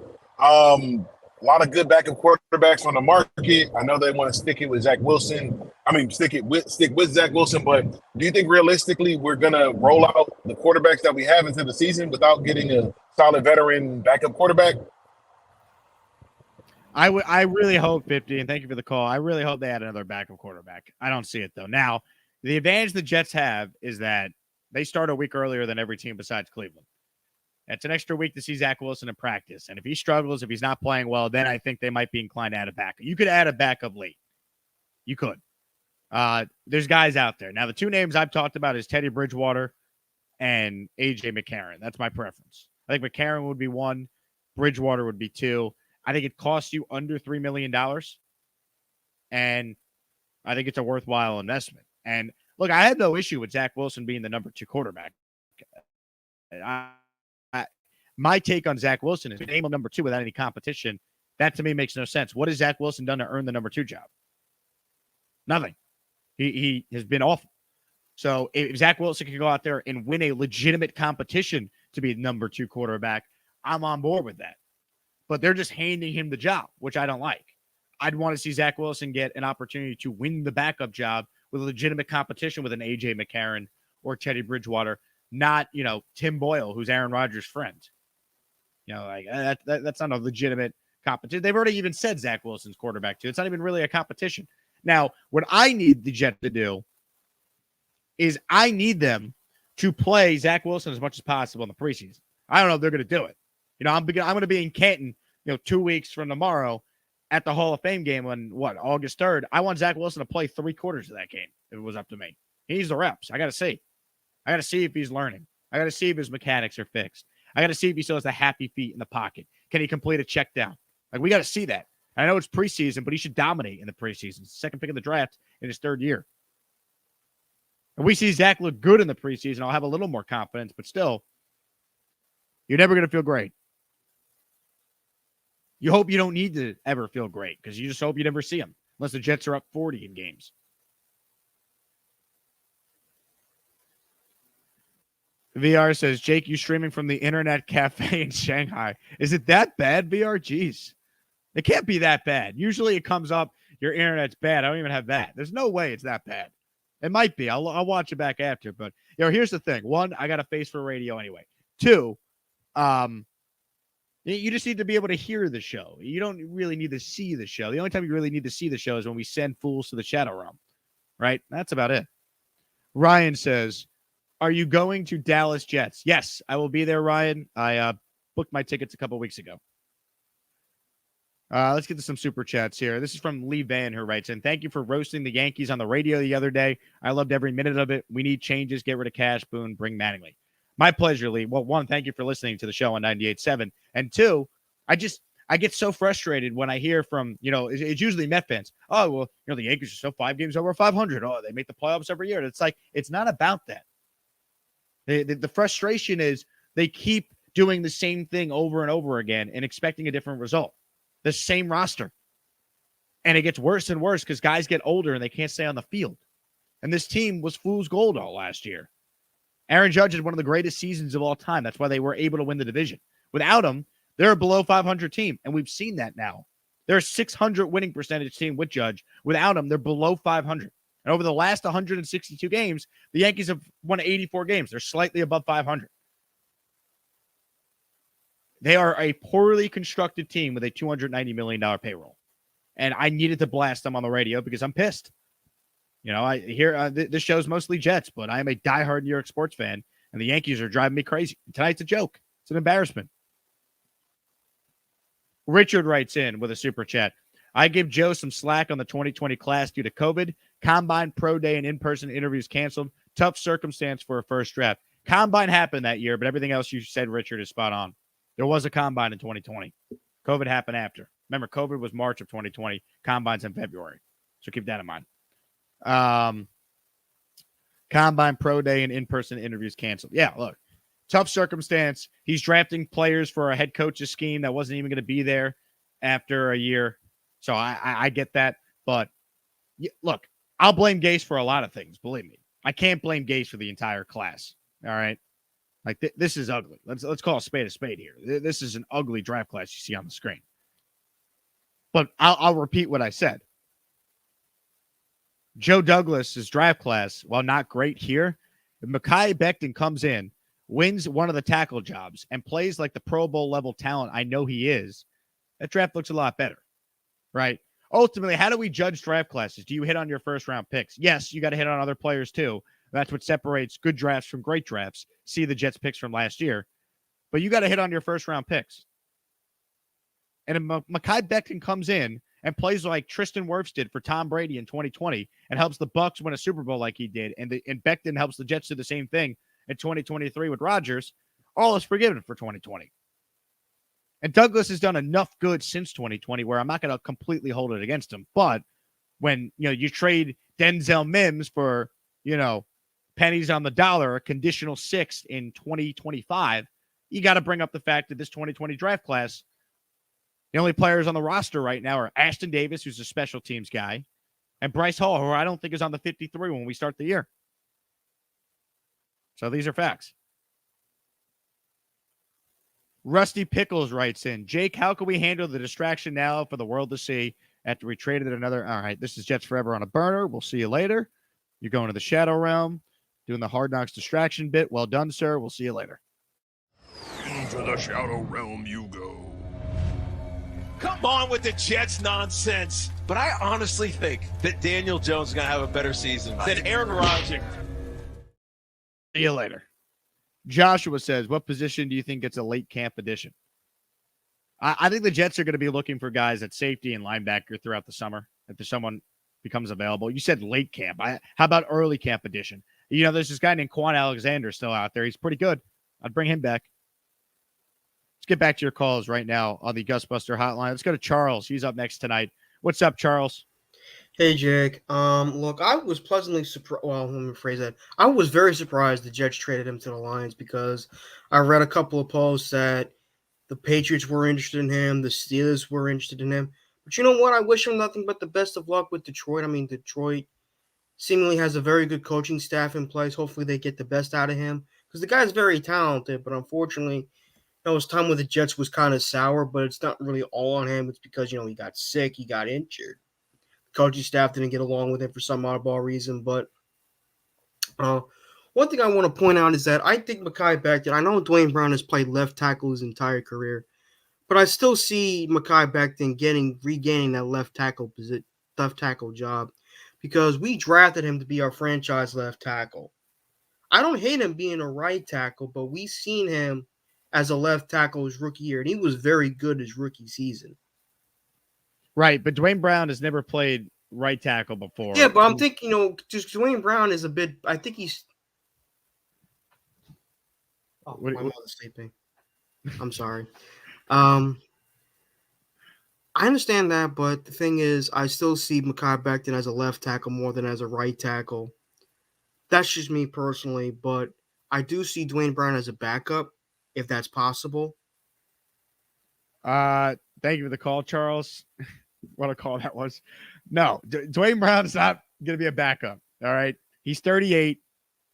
S11: A lot of good backup quarterbacks on the market. I know they want to stick it with Zach Wilson. I mean, stick with Zach Wilson. But do you think realistically we're gonna roll out the quarterbacks that we have into the season without getting a solid veteran backup quarterback?
S1: I really hope 50, and thank you for the call. I really hope they add another backup quarterback. I don't see it though. Now, the advantage the Jets have is that they start a week earlier than every team besides Cleveland. It's an extra week to see Zach Wilson in practice. And if he struggles, if he's not playing well, then I think they might be inclined to add a backup. You could add a backup late. You could. There's guys out there. Now, the two names I've talked about is Teddy Bridgewater and A.J. McCarron. That's my preference. I think McCarron would be one. Bridgewater would be two. I think it costs you under $3 million. And I think it's a worthwhile investment. And look, I have no issue with Zach Wilson being the number 2 quarterback. My take on Zach Wilson is name him number 2 without any competition. That to me makes no sense. What has Zach Wilson done to earn the number 2 job? Nothing. He has been awful. So if Zach Wilson can go out there and win a legitimate competition to be number 2 quarterback, I'm on board with that. But they're just handing him the job, which I don't like. I'd want to see Zach Wilson get an opportunity to win the backup job with a legitimate competition with an A.J. McCarron or Teddy Bridgewater, not, Tim Boyle, who's Aaron Rodgers' friend. That's not a legitimate competition. They've already even said Zach Wilson's quarterback, too. It's not even really a competition. Now, what I need the Jets to do is I need them to play Zach Wilson as much as possible in the preseason. I don't know if they're going to do it. I'm going to be in Canton, 2 weeks from tomorrow at the Hall of Fame game on August 3rd. I want Zach Wilson to play 3 quarters of that game if it was up to me. He needs the reps. I got to see. I got to see if he's learning. I got to see if his mechanics are fixed. I got to see if he still has the happy feet in the pocket. Can he complete a check down? We got to see that. I know it's preseason, but he should dominate in the preseason. Second pick of the draft in his 3rd year. If we see Zach look good in the preseason, I'll have a little more confidence, but still, you're never going to feel great. You hope you don't need to ever feel great because you just hope you never see him unless the Jets are up 40 in games. VR says, Jake, you streaming from the internet cafe in Shanghai. Is it that bad, VR? Jeez. It can't be that bad. Usually it comes up, your internet's bad. I don't even have that. There's no way it's that bad. It might be. I'll watch it back after. But, here's the thing. 1, I got a face for radio anyway. 2, you just need to be able to hear the show. You don't really need to see the show. The only time you really need to see the show is when we send fools to the Shadow Realm. Right? That's about it. Ryan says, are you going to Dallas Jets? Yes, I will be there, Ryan. I booked my tickets a couple weeks ago. Let's get to some super chats here. This is from Lee Van, who writes in, thank you for roasting the Yankees on the radio the other day. I loved every minute of it. We need changes. Get rid of Cash, Boone, bring Mattingly. My pleasure, Lee. Well, 1, thank you for listening to the show on 98.7. And 2, I get so frustrated when I hear from, it's usually Met fans. Oh, well, the Yankees are still 5 games over 500. Oh, they make the playoffs every year. It's like, it's not about that. The frustration is they keep doing the same thing over and over again and expecting a different result. The same roster. And it gets worse and worse because guys get older and they can't stay on the field. And this team was fool's gold all last year. Aaron Judge had one of the greatest seasons of all time. That's why they were able to win the division. Without him, they're a below 500 team, and we've seen that now. They're a 600 winning percentage team with Judge. Without him, they're below 500. And over the last 162 games, the Yankees have won 84 games. They're slightly above 500. They are a poorly constructed team with a $290 million payroll. And I needed to blast them on the radio because I'm pissed. I hear this show's mostly Jets, but I am a diehard New York sports fan, and the Yankees are driving me crazy. Tonight's a joke. It's an embarrassment. Richard writes in with a super chat. I give Joe some slack on the 2020 class due to COVID. Combine, pro day, and in-person interviews canceled. Tough circumstance for a first draft. Combine happened that year, but everything else you said, Richard, is spot on. There was a combine in 2020. COVID happened after. Remember, COVID was March of 2020. Combine's in February. So keep that in mind. Combine, pro day, and in-person interviews canceled. Yeah, look. Tough circumstance. He's drafting players for a head coach's scheme that wasn't even going to be there after a year. So I get that. But look, I'll blame Gase for a lot of things. Believe me. I can't blame Gase for the entire class. All right. Like this is ugly. Let's call a spade here. This is an ugly draft class you see on the screen. But I'll repeat what I said. Joe Douglas's draft class, while not great here, if Mekhi Becton comes in, wins one of the tackle jobs, and plays like the Pro Bowl level talent I know he is, that draft looks a lot better, right? Ultimately, how do we judge draft classes? Do you hit on your first-round picks? Yes, you got to hit on other players too. That's what separates good drafts from great drafts. See the Jets picks from last year. But you got to hit on your first-round picks. And if Mekhi Becton comes in and plays like Tristan Wirfs did for Tom Brady in 2020 and helps the Bucs win a Super Bowl like he did, and Becton helps the Jets do the same thing in 2023 with Rodgers, all is forgiven for 2020. And Douglas has done enough good since 2020 where I'm not going to completely hold it against him. But when you trade Denzel Mims for, pennies on the dollar, a conditional sixth in 2025, you got to bring up the fact that this 2020 draft class, the only players on the roster right now are Ashton Davis, who's a special teams guy, and Bryce Hall, who I don't think is on the 53 when we start the year. So these are facts. Rusty Pickles writes in, Jake, how can we handle the distraction now for the world to see after we traded another? All right, this is Jets Forever on a burner. We'll see you later. You're going to the Shadow Realm, doing the Hard Knocks distraction bit. Well done, sir. We'll see you later.
S6: Into the Shadow Realm you go.
S12: Come on with the Jets nonsense. But I honestly think that Daniel Jones is going to have a better season than Aaron Rodgers.
S1: See you later. Joshua says, what position do you think gets a late camp addition? I think the Jets are going to be looking for guys at safety and linebacker throughout the summer if someone becomes available. You said late camp. How about early camp addition? There's this guy named Quan Alexander still out there. He's pretty good. I'd bring him back. Let's get back to your calls right now on the Gusbuster hotline. Let's go to Charles. He's up next tonight. What's up, Charles?
S13: Hey, Jake. Look, I was pleasantly surprised. Well, let me rephrase that. I was very surprised the Jets traded him to the Lions because I read a couple of posts that the Patriots were interested in him, the Steelers were interested in him. But you know what? I wish him nothing but the best of luck with Detroit. I mean, Detroit seemingly has a very good coaching staff in place. Hopefully they get the best out of him because the guy's very talented, but unfortunately, his time with the Jets was kind of sour, but it's not really all on him. It's because, he got sick, he got injured. Coaching staff didn't get along with him for some oddball reason. But one thing I want to point out is that I think Mekhi Becton, I know Dwayne Brown has played left tackle his entire career, but I still see Mekhi Becton regaining that left tackle job because we drafted him to be our franchise left tackle. I don't hate him being a right tackle, but we've seen him as a left tackle his rookie year, and he was very good his rookie season.
S1: Right, but Dwayne Brown has never played right tackle before.
S13: Yeah, but I'm thinking, just Dwayne Brown is a bit. I think he's. Oh, my mother's sleeping. I'm sorry. I understand that, but the thing is, I still see Mekhi Becton as a left tackle more than as a right tackle. That's just me personally, but I do see Dwayne Brown as a backup, if that's possible.
S1: Thank you for the call, Charles. What a call that was. No, Dwayne Brown is not going to be a backup. All right. He's 38.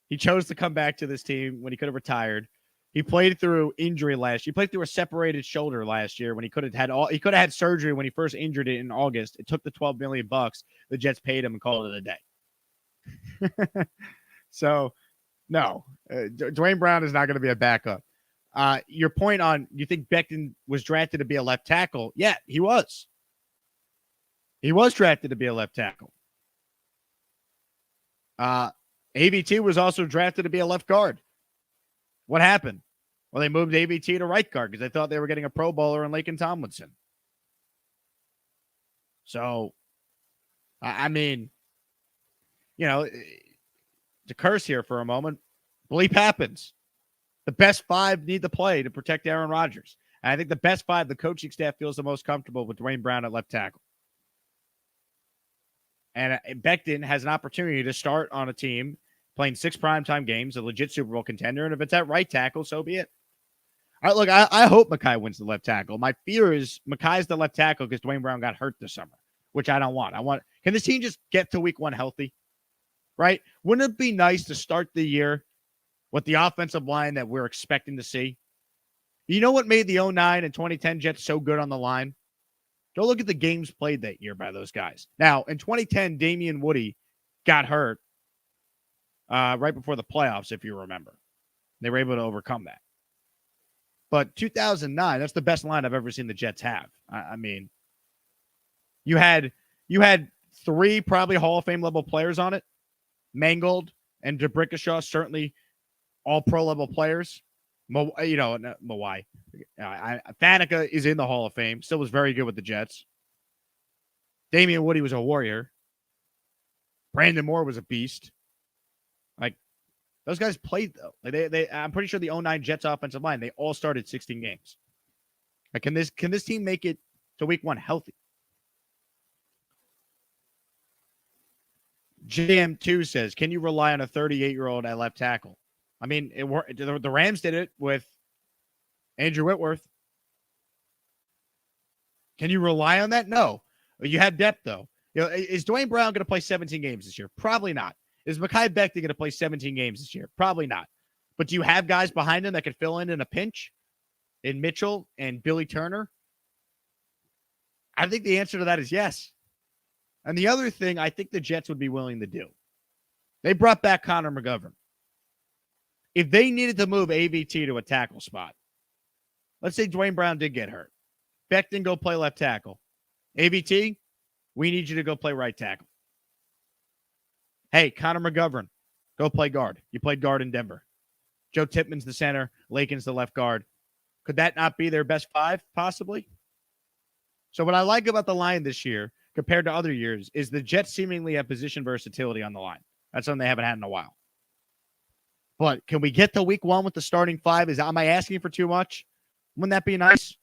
S1: He chose to come back to this team when he could have retired. He played through injury last year. He played through a separated shoulder last year when he could have had surgery when he first injured it in August. It took the $12 million the Jets paid him and called it a day. So no, Dwayne Brown is not going to be a backup. Your point on, you think Becton was drafted to be a left tackle? Yeah, he was. He was drafted to be a left tackle. AVT was also drafted to be a left guard. What happened? Well, they moved AVT to right guard because they thought they were getting a Pro Bowler in Laken Tomlinson. So, I mean, to curse here for a moment, bleep happens. The best five need to play to protect Aaron Rodgers. And I think the best five, the coaching staff feels the most comfortable with Dwayne Brown at left tackle. And Becton has an opportunity to start on a team playing 6 primetime games, a legit Super Bowl contender. And if it's at right tackle, so be it. All right, look, I hope Mekhi wins the left tackle. My fear is Mekhi's the left tackle because Dwayne Brown got hurt this summer, which I don't want. Can this team just get to week 1 healthy? right? Wouldn't it be nice to start the year with the offensive line that we're expecting to see? You know what made the 09 and 2010 Jets so good on the line? Go look at the games played that year by those guys. Now, in 2010, Damian Woody got hurt right before the playoffs, if you remember. They were able to overcome that. But 2009, that's the best line I've ever seen the Jets have. I mean, you had 3 probably Hall of Fame level players on it. Mangold and DeBrickashaw, certainly all pro level players. Mawai. Faneca is in the Hall of Fame. Still was very good with the Jets. Damian Woody was a warrior. Brandon Moore was a beast. Like, those guys played, though. Like I'm pretty sure the 09 Jets offensive line, they all started 16 games. Like, can this team make it to week 1 healthy? JM2 says, can you rely on a 38-year-old at left tackle? I mean, the Rams did it with Andrew Whitworth. Can you rely on that? No. You have depth, though. Is Dwayne Brown going to play 17 games this year? Probably not. Is Mekhi Becton going to play 17 games this year? Probably not. But do you have guys behind him that could fill in a pinch? In Mitchell and Billy Turner? I think the answer to that is yes. And the other thing I think the Jets would be willing to do, they brought back Connor McGovern. If they needed to move AVT to a tackle spot, let's say Dwayne Brown did get hurt. Becton, go play left tackle. AVT, we need you to go play right tackle. Hey, Connor McGovern, go play guard. You played guard in Denver. Joe Tippmann's the center. Lakin's the left guard. Could that not be their best 5, possibly? So what I like about the line this year, compared to other years, is the Jets seemingly have position versatility on the line. That's something they haven't had in a while. But can we get to week 1 with the starting 5? Am I asking for too much? Wouldn't that be nice?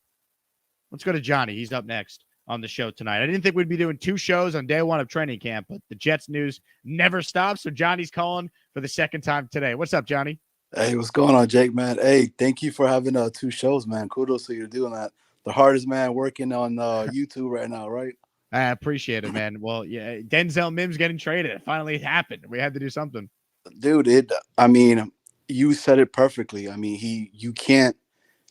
S1: Let's go to Johnny. He's up next on the show tonight. I didn't think we'd be doing 2 shows on day 1 of training camp, but the Jets news never stops. So Johnny's calling for the second time today. What's up, Johnny?
S14: Hey, what's going on, Jake, man? Hey, thank you for having 2 shows, man. Kudos to you doing that. The hardest man working on YouTube right now, right?
S1: I appreciate it, man. Well, yeah, Denzel Mims getting traded. It finally happened. We had to do something.
S14: Dude, you said it perfectly. I mean, you can't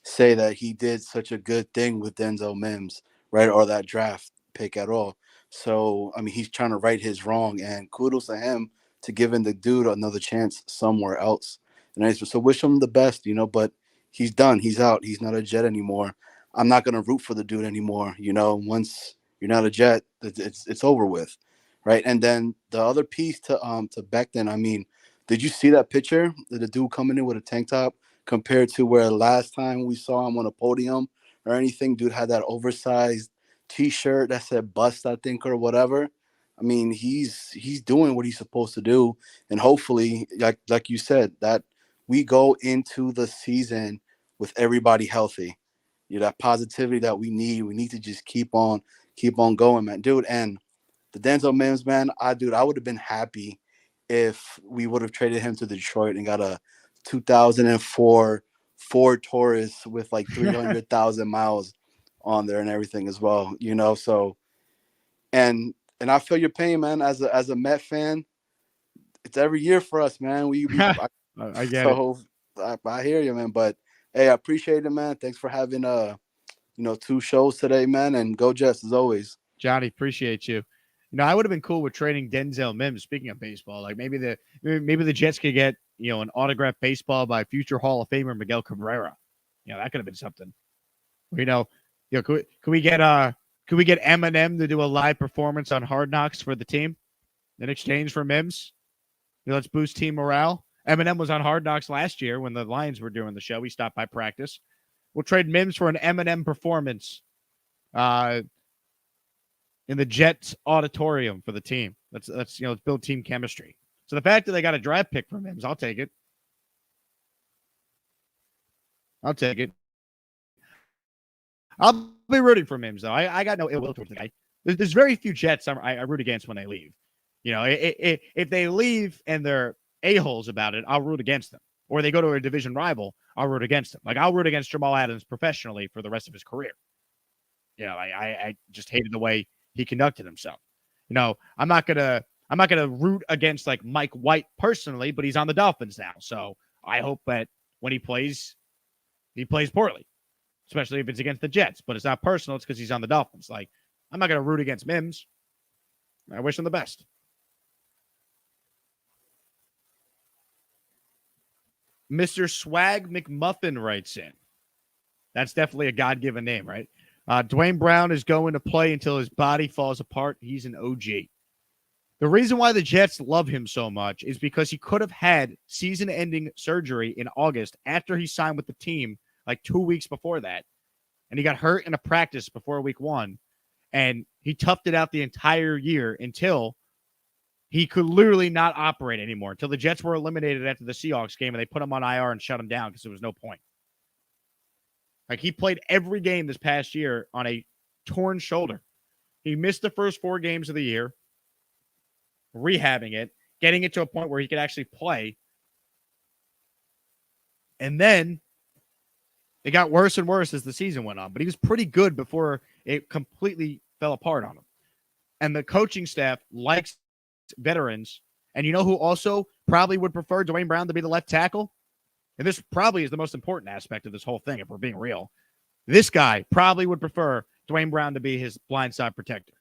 S14: say that he did such a good thing with Denzel Mims, right? Or that draft pick at all. So, I mean, he's trying to right his wrong, and kudos to him to giving the dude another chance somewhere else. And so wish him the best, but he's done. He's out. He's not a Jet anymore. I'm not going to root for the dude anymore. Once you're not a Jet, it's over with. Right. And then the other piece to Becton, I mean, did you see that picture? The dude coming in with a tank top compared to where last time we saw him on a podium or anything? Dude had that oversized T-shirt that said bust, I think, or whatever. I mean, he's doing what he's supposed to do. And hopefully, like you said, that we go into the season with everybody healthy. That positivity that we need to just keep on going, man. Dude, and the Denzel Mims, man, I would have been happy if we would have traded him to Detroit and got a 2004 Ford Taurus with like 300,000 miles on there and everything as well, So, and I feel your pain, man. As a Met fan, it's every year for us, man.
S1: I get it.
S14: I hear you, man. But hey, I appreciate it, man. Thanks for having 2 shows today, man. And go Jets as always.
S1: Johnny, appreciate you. I would have been cool with trading Denzel Mims. Speaking of baseball, like maybe the Jets could get an autographed baseball by future Hall of Famer Miguel Cabrera. That could have been something. Could we get Eminem to do a live performance on Hard Knocks for the team in exchange for Mims? Let's boost team morale. Eminem was on Hard Knocks last year when the Lions were doing the show. He stopped by practice. We'll trade Mims for an Eminem performance. In the Jets auditorium for the team. Let's build team chemistry. So the fact that they got a draft pick from Mims, I'll take it. I'll be rooting for Mims, though. I got no ill will towards the guy. There's very few Jets I root against when they leave. If they leave and they're a-holes about it, I'll root against them. Or they go to a division rival, I'll root against them. Like, I'll root against Jamal Adams professionally for the rest of his career. I just hated the way he conducted himself. I'm not gonna I'm not going to root against like Mike White personally, but he's on the Dolphins now. So I hope that when he plays poorly, especially if it's against the Jets. But it's not personal. It's because he's on the Dolphins. Like, I'm not going to root against Mims. I wish him the best. Mr. Swag McMuffin writes in. That's definitely a God-given name, right? Dwayne Brown is going to play until his body falls apart. He's an OG. The reason why the Jets love him so much is because he could have had season-ending surgery in August after he signed with the team like 2 weeks before that. And he got hurt in a practice before week 1. And he toughed it out the entire year until he could literally not operate anymore, until the Jets were eliminated after the Seahawks game and they put him on IR and shut him down because there was no point. Like, he played every game this past year on a torn shoulder. He missed the first 4 games of the year, rehabbing it, getting it to a point where he could actually play. And then it got worse and worse as the season went on. But he was pretty good before it completely fell apart on him. And the coaching staff likes veterans. And you know who also probably would prefer Dwayne Brown to be the left tackle? And this probably is the most important aspect of this whole thing, if we're being real. This guy probably would prefer Dwayne Brown to be his blindside protector.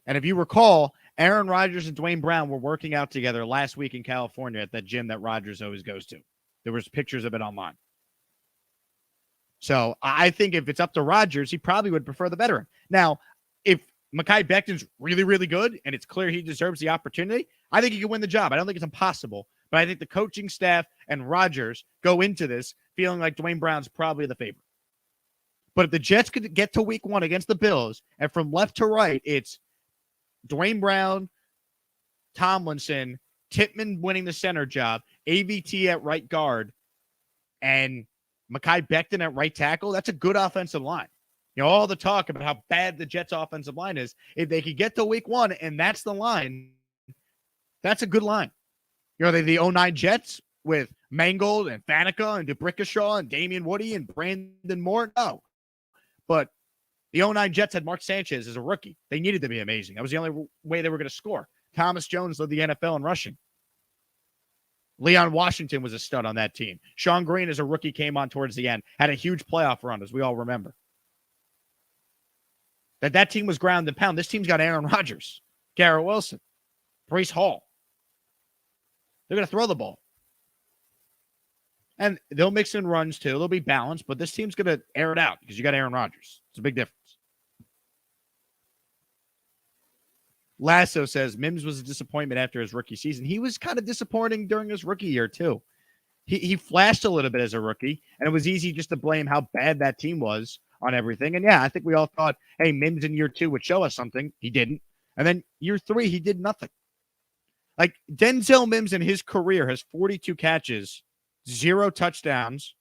S1: And if you recall, Aaron Rodgers and Dwayne Brown were working out together last week in California at that gym that Rodgers always goes to. There was pictures of it online. So I think if it's up to Rodgers, he probably would prefer the veteran. Now, if Mekhi Becton's really, really good and it's clear he deserves the opportunity, I think he can win the job. I don't think it's impossible. But I think the coaching staff and Rodgers go into this feeling like Dwayne Brown's probably the favorite. But if the Jets could get to week 1 against the Bills, and from left to right, it's Dwayne Brown, Tomlinson, Tippmann winning the center job, AVT at right guard, and Mekhi Becton at right tackle, that's a good offensive line. You know, all the talk about how bad the Jets' offensive line is, if they could get to week 1 and that's the line, that's a good line. You know, the 09 Jets with Mangold and Faneca and DeBrickashaw and Damian Woody and Brandon Moore? No. But the 09 Jets had Mark Sanchez as a rookie. They needed to be amazing. That was the only way they were going to score. Thomas Jones led the NFL in rushing. Leon Washington was a stud on that team. Sean Green as a rookie came on towards the end, had a huge playoff run, as we all remember. That team was ground and pound. This team's got Aaron Rodgers, Garrett Wilson, Breece Hall. They're going to throw the ball. And they'll mix in runs, too. They'll be balanced, but this team's going to air it out because you got Aaron Rodgers. It's a big difference. Lasso says Mims was a disappointment after his rookie season. He was kind of disappointing during his rookie year, too. He flashed a little bit as a rookie, and it was easy just to blame how bad that team was on everything. And, yeah, I think we all thought, hey, Mims in year 2 would show us something. He didn't. And then year 3, he did nothing. Like, Denzel Mims in his career has 42 catches, 0 touchdowns,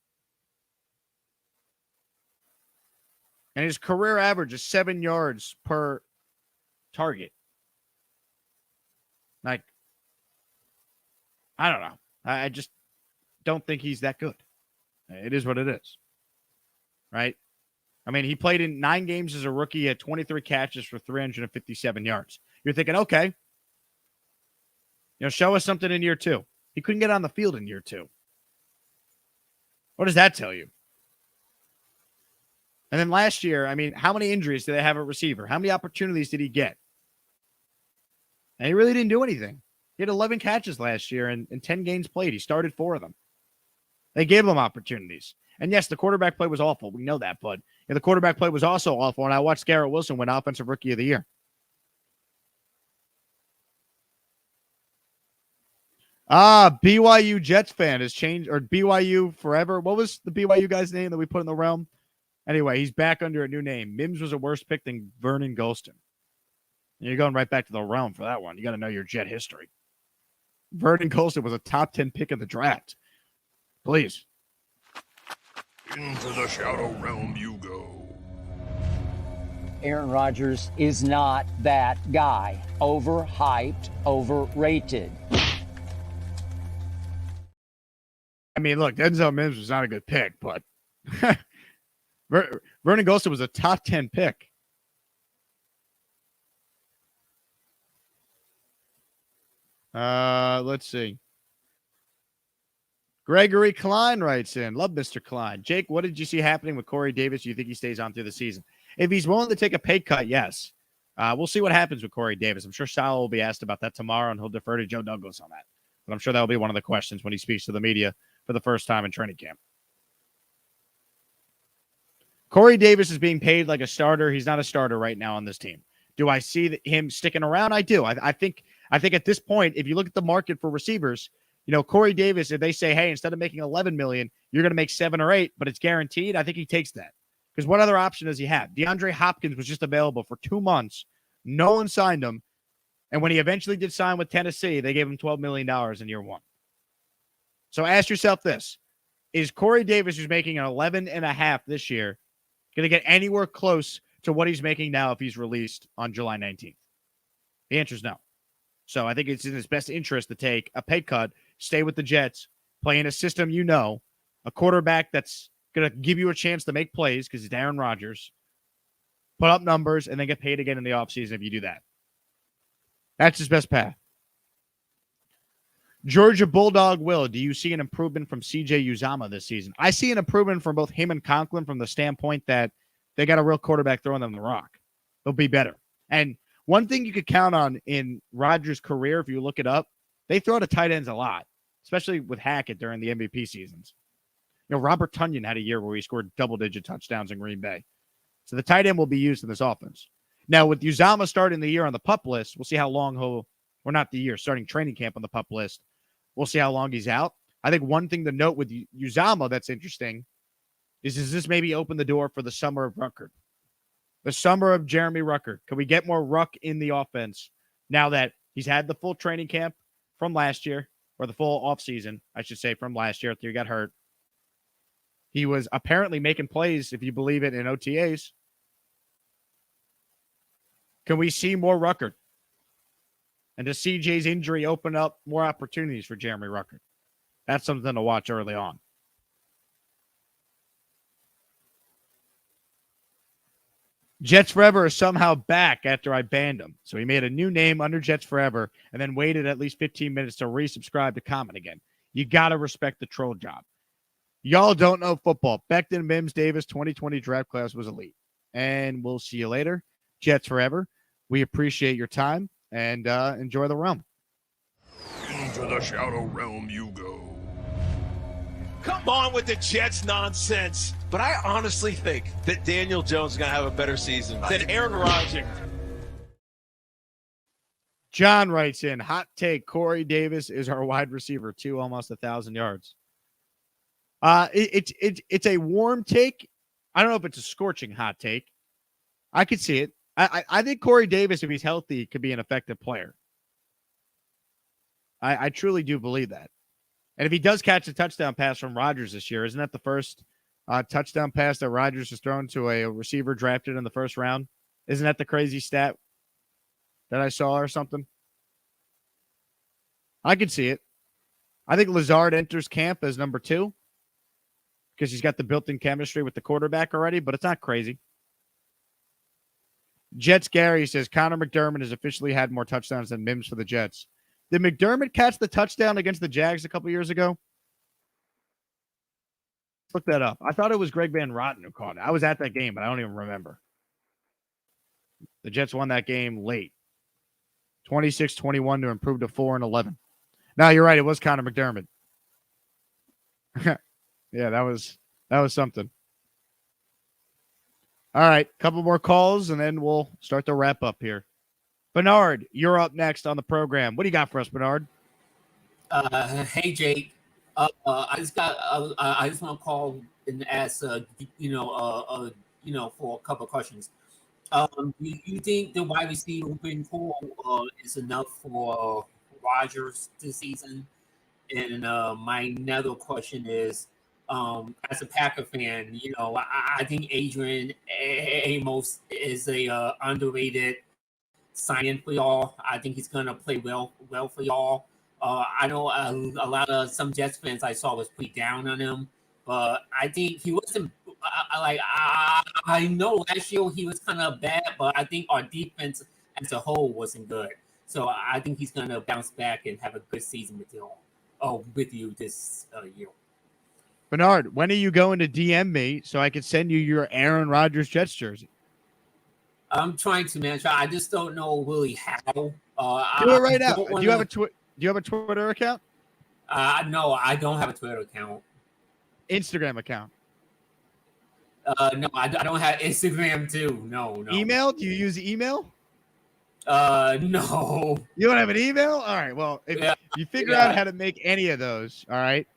S1: and his career average is 7 yards per target. Like, I don't know. I just don't think he's that good. It is what it is, right? I mean, he played in 9 games as a rookie at 23 catches for 357 yards. You're thinking, okay, show us something in year 2. He couldn't get on the field in year 2. What does that tell you? And then last year, I mean, how many injuries did they have at receiver? How many opportunities did he get? And he really didn't do anything. He had 11 catches last year and 10 games played. He started 4 of them. They gave him opportunities. And yes, the quarterback play was awful. We know that. But the quarterback play was also awful. And I watched Garrett Wilson win Offensive Rookie of the Year. BYU Jets fan has changed, or BYU forever. What was the BYU guy's name that we put in the realm? Anyway, he's back under a new name. Mims was a worse pick than Vernon Golston. You're going right back to the realm for that one. You got to know your Jet history. Vernon Golston was a top 10 pick of the draft. Please.
S6: Into the shadow realm you go.
S15: Aaron Rodgers is not that guy. Overhyped, overrated.
S1: I mean, look, Denzel Mims was not a good pick, but Vernon Golston was a top 10 pick. Let's see. Gregory Klein writes in. Love Mr. Klein. Jake, what did you see happening with Corey Davis? Do you think he stays on through the season? If he's willing to take a pay cut, yes. We'll see what happens with Corey Davis. I'm sure Sal will be asked about that tomorrow, and he'll defer to Joe Douglas on that. But I'm sure that'll be one of the questions when he speaks to the media for the first time in training camp. Corey Davis is being paid like a starter. He's not a starter right now on this team. Do I see him sticking around? I do. I think at this point, if you look at the market for receivers, Corey Davis, if they say, hey, instead of making $11 million, you're going to make 7 or 8, but it's guaranteed, I think he takes that. Because what other option does he have? DeAndre Hopkins was just available for 2 months. No one signed him. And when he eventually did sign with Tennessee, they gave him $12 million in year 1. So ask yourself this. Is Corey Davis, who's making an 11.5 this year, going to get anywhere close to what he's making now if he's released on July 19th? The answer is no. So I think it's in his best interest to take a pay cut, stay with the Jets, play in a system a quarterback that's going to give you a chance to make plays because it's Aaron Rodgers, put up numbers, and then get paid again in the offseason if you do that. That's his best path. Georgia Bulldog Will, do you see an improvement from CJ Uzama this season? I see an improvement from both him and Conklin from the standpoint that they got a real quarterback throwing them the rock. They'll be better. And one thing you could count on in Rodgers' career, if you look it up, they throw to tight ends a lot, especially with Hackett during the MVP seasons. Robert Tonyan had a year where he scored double-digit touchdowns in Green Bay. So the tight end will be used in this offense. Now, with Uzama starting the year on the PUP list, we'll see how long starting training camp on the PUP list. We'll see how long he's out. I think one thing to note with Uzama that's interesting is, does this maybe open the door for the summer of Ruckert? The summer of Jeremy Ruckert. Can we get more Ruck in the offense now that he's had the full training camp from last year, or the full offseason, I should say, from last year after he got hurt? He was apparently making plays, if you believe it, in OTAs. Can we see more Ruckert? And does CJ's injury open up more opportunities for Jeremy Ruckert? That's something to watch early on. Jets Forever is somehow back after I banned him. So he made a new name under Jets Forever and then waited at least 15 minutes to resubscribe to comment again. You got to respect the troll job. Y'all don't know football. Becton Mims Davis 2020 draft class was elite. And we'll see you later. Jets Forever. We appreciate your time and enjoy the realm.
S6: Into the shadow realm you go.
S12: Come on with the Jets nonsense. But I honestly think that Daniel Jones is going to have a better season than Aaron Rodgers.
S1: John writes in, hot take, Corey Davis is our wide receiver, 2 almost 1,000 yards. It's a warm take. I don't know if it's a scorching hot take. I could see it. I think Corey Davis, if he's healthy, could be an effective player. I truly do believe that. And if he does catch a touchdown pass from Rodgers this year, isn't that the first touchdown pass that Rodgers has thrown to a receiver drafted in the first round? Isn't that the crazy stat that I saw or something? I could see it. I think Lazard enters camp as number 2 because he's got the built-in chemistry with the quarterback already, but it's not crazy. Jets Gary says Connor McDermott has officially had more touchdowns than Mims for the Jets. Did McDermott catch the touchdown against the Jags a couple years ago? Let's look that up. I thought it was Greg Van Roten who caught it. I was at that game, but I don't even remember. The Jets won that game late. 26-21 to improve to 4-11. No, you're right. It was Connor McDermott. Yeah, that was something. All right, couple more calls, and then we'll start to wrap up here. Bernard, you're up next on the program. What do you got for us, Bernard?
S16: Hey, Jake. I just want to call and ask, for a couple of questions. Do you think the wide receiver pool is enough for Rodgers this season? And my another question is, as a Packer fan, I think Adrian Amos is a underrated signing for y'all. I think he's gonna play well for y'all. I know a lot of some Jets fans I saw was pretty down on him, but I think he wasn't. I know last year he was kind of bad, but I think our defense as a whole wasn't good. So I think he's going to bounce back and have a good season with you this year.
S1: Bernard, when are you going to DM me so I can send you your Aaron Rodgers Jets jersey?
S16: I'm trying to manage. I just don't know really how.
S1: Do it right now. Do you have a Twitter account?
S16: No, I don't have a Twitter account.
S1: Instagram account.
S16: No, I don't have Instagram too. No.
S1: Email? Do you use email?
S16: No.
S1: You don't have an email? All right. Well, if you figure out how to make any of those, all right,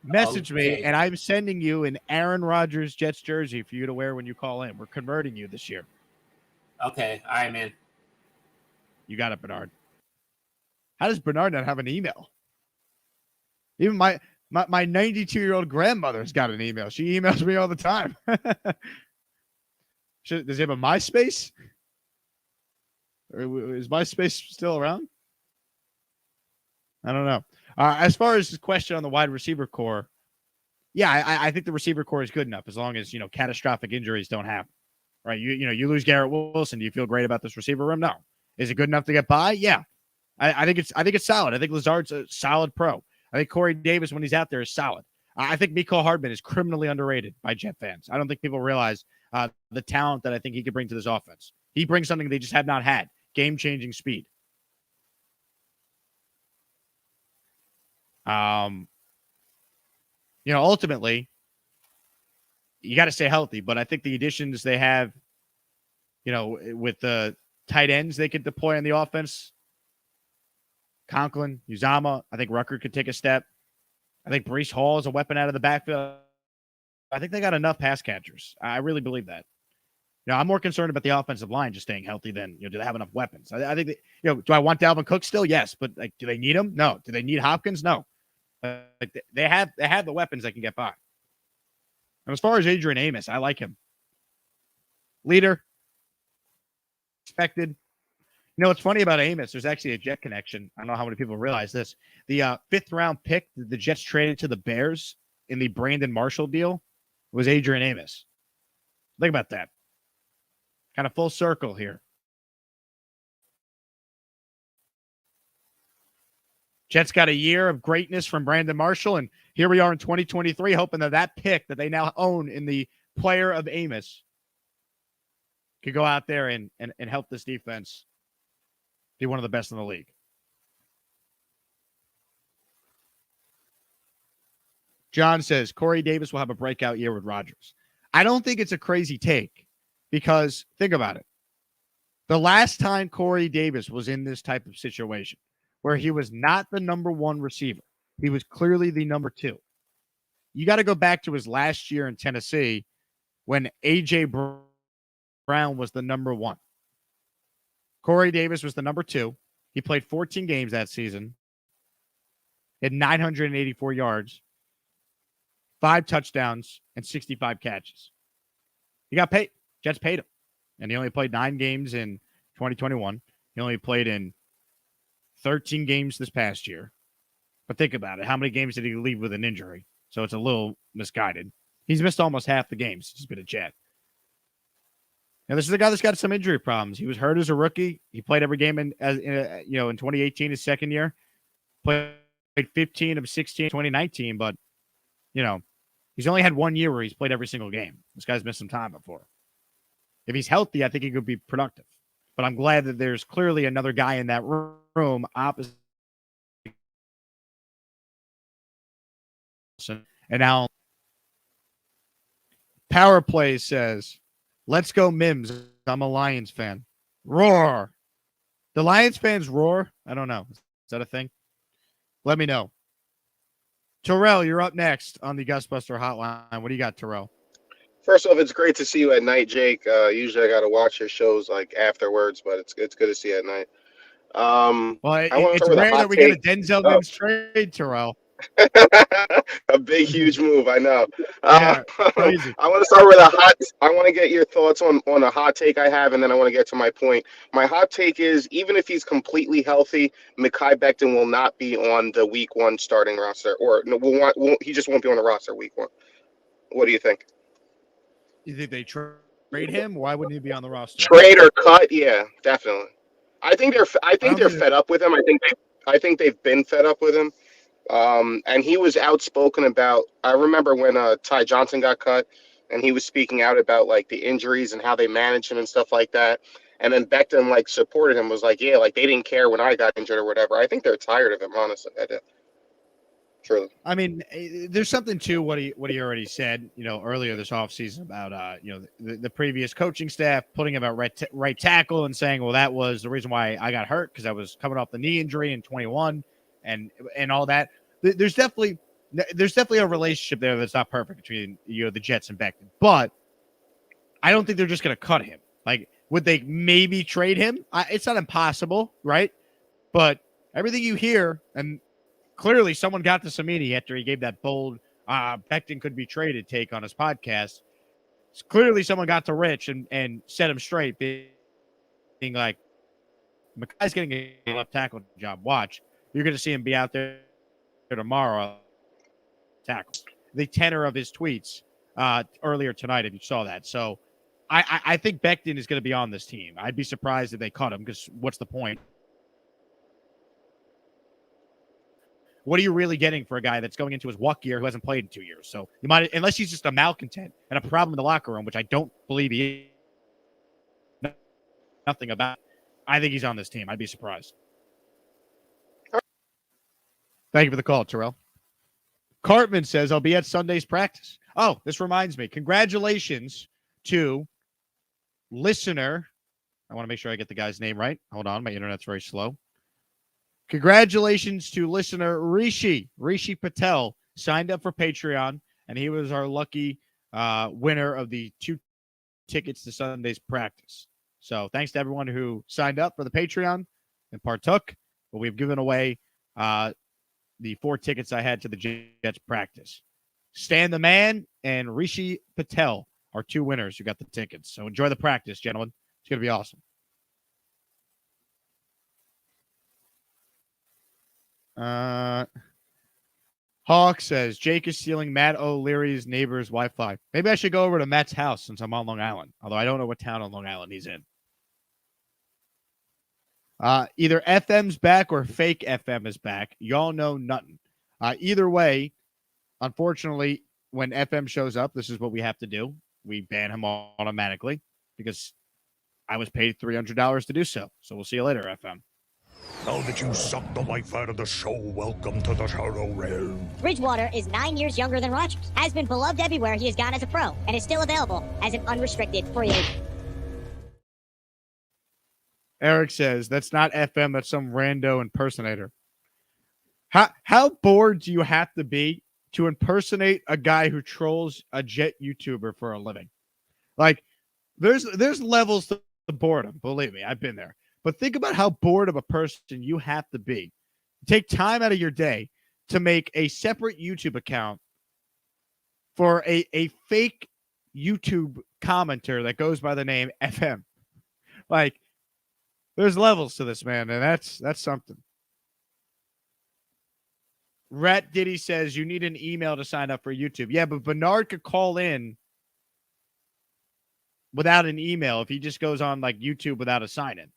S1: message me, and I'm sending you an Aaron Rodgers Jets jersey for you to wear when you call in. We're converting you this year.
S16: Okay. All right, man.
S1: You got it, Bernard. How does Bernard not have an email? Even my 92-year-old grandmother's got an email. She emails me all the time. Does he have a MySpace? Or is MySpace still around? I don't know. As far as the question on the wide receiver core, yeah, I think the receiver core is good enough as long as, catastrophic injuries don't happen. Right? You lose Garrett Wilson. Do you feel great about this receiver room? No. Is it good enough to get by? Yeah. I think it's solid. I think Lazard's a solid pro. I think Corey Davis, when he's out there, is solid. I think Mecole Hardman is criminally underrated by Jet fans. I don't think people realize the talent that I think he could bring to this offense. He brings something they just have not had. Game-changing speed. Ultimately, you got to stay healthy, but I think the additions they have, with the tight ends they could deploy on the offense, Conklin, Uzama, I think Rucker could take a step. I think Breece Hall is a weapon out of the backfield. I think they got enough pass catchers. I really believe that. I'm more concerned about the offensive line just staying healthy than, do they have enough weapons? I think that, do I want Dalvin Cook still? Yes, but do they need him? No. Do they need Hopkins? No. They have the weapons that can get by. And as far as Adrian Amos, I like him. Leader. Expected. What's funny about Amos, there's actually a Jet connection. I don't know how many people realize this. The fifth-round pick the Jets traded to the Bears in the Brandon Marshall deal was Adrian Amos. Think about that. Kind of full circle here. Jets got a year of greatness from Brandon Marshall, and here we are in 2023 hoping that pick that they now own in the player of Amos could go out there and help this defense be one of the best in the league. John says, Corey Davis will have a breakout year with Rodgers. I don't think it's a crazy take because think about it. The last time Corey Davis was in this type of situation where he was not the number one receiver, he was clearly the number two. You got to go back to his last year in Tennessee when A.J. Brown was the number one. Corey Davis was the number two. He played 14 games that season. He had 984 yards, 5 touchdowns, and 65 catches. He got paid. Jets paid him. And he only played 9 games in 2021. He only played in 13 games this past year. But think about it. How many games did he leave with an injury? So it's a little misguided. He's missed almost half the games. He's been a Jet. Now, this is a guy that's got some injury problems. He was hurt as a rookie. He played every game in 2018, his second year. Played 15 of 16 in 2019, but, he's only had 1 year where he's played every single game. This guy's missed some time before. If he's healthy, I think he could be productive. But I'm glad that there's clearly another guy in that room opposite. And now Power Play says, let's go Mims. I'm a Lions fan. Roar. The Lions fans roar? I don't know. Is that a thing? Let me know. Terrell, you're up next on the Gusbuster Hotline. What do you got, Terrell?
S17: First off, it's great to see you at night, Jake. Usually I got to watch your shows like afterwards, but it's good to see you at night.
S1: It's rare that we get a Denzel Mims trade, Terrell.
S17: A big, huge move, I know.
S1: Crazy.
S17: I want to start with I want to get your thoughts on a hot take I have, and then I want to get to my point. My hot take is, even if he's completely healthy, Mekhi Becton will not be on the Week 1 starting roster, or no, he just won't be on the roster Week 1. What do you think?
S1: You think they trade him? Why wouldn't he be on the roster?
S17: Trade or cut? Yeah, definitely. I think they're fed up with him. I think they've been fed up with him. And he was outspoken about. I remember when Ty Johnson got cut, and he was speaking out about like the injuries and how they manage him and stuff like that. And then Becton like supported him, was like, yeah, like they didn't care when I got injured or whatever. I think they're tired of him, honestly. I do. Truly.
S1: I mean, there's something to what he already said, earlier this offseason about the previous coaching staff putting him at right tackle and saying, well, that was the reason why I got hurt because I was coming off the knee injury in 21 and all that. There's definitely a relationship there that's not perfect between the Jets and Becton, but I don't think they're just going to cut him. Like, would they maybe trade him? It's not impossible, right? But everything you hear, and clearly someone got to Samini after he gave that bold Becton could be traded take on his podcast. Clearly someone got to Rich and set him straight, being like, Makai's getting a left tackle job. Watch. You're going to see him be out there tomorrow. Tackle. The tenor of his tweets earlier tonight, if you saw that. So I think Becton is going to be on this team. I'd be surprised if they cut him because what's the point? What are you really getting for a guy that's going into his walk year who hasn't played in 2 years? So you might, unless he's just a malcontent and a problem in the locker room, which I don't believe he is. Nothing about. I think he's on this team. I'd be surprised. Thank you for the call, Terrell. Cartman says, I'll be at Sunday's practice. Oh, this reminds me. Congratulations to listener. I want to make sure I get the guy's name right. Hold on. My internet's very slow. Congratulations to listener Rishi Patel. Signed up for Patreon, and he was our lucky winner of the 2 tickets to Sunday's practice. So thanks to everyone who signed up for the Patreon and partook. But we've given away the 4 tickets I had to the Jets practice. Stan the Man and Rishi Patel are 2 winners who got the tickets. So enjoy the practice, gentlemen. It's going to be awesome. Hawk says, Jake is stealing Matt O'Leary's neighbor's Wi-Fi. Maybe I should go over to Matt's house since I'm on Long Island. Although I don't know what town on Long Island he's in. Either FM's back or fake FM is back. Y'all know nothing. Either way, unfortunately, when FM shows up, this is what we have to do. We ban him automatically because I was paid $300 to do so. So we'll see you later, FM.
S6: Now that you sucked the life out of the show, welcome to the Shadow Realm.
S18: Bridgewater is 9 years younger than Rodgers, has been beloved everywhere he has gone as a pro, and is still available as an unrestricted free agent.
S1: Eric says, that's not FM, that's some rando impersonator. How bored do you have to be to impersonate a guy who trolls a Jet YouTuber for a living? Like, there's levels to boredom, believe me, I've been there. But think about how bored of a person you have to be. Take time out of your day to make a separate YouTube account for a fake YouTube commenter that goes by the name FM. Like, there's levels to this, man, and that's something. Rat Diddy says you need an email to sign up for YouTube. Yeah, but Bernard could call in without an email if he just goes on like YouTube without a sign-in.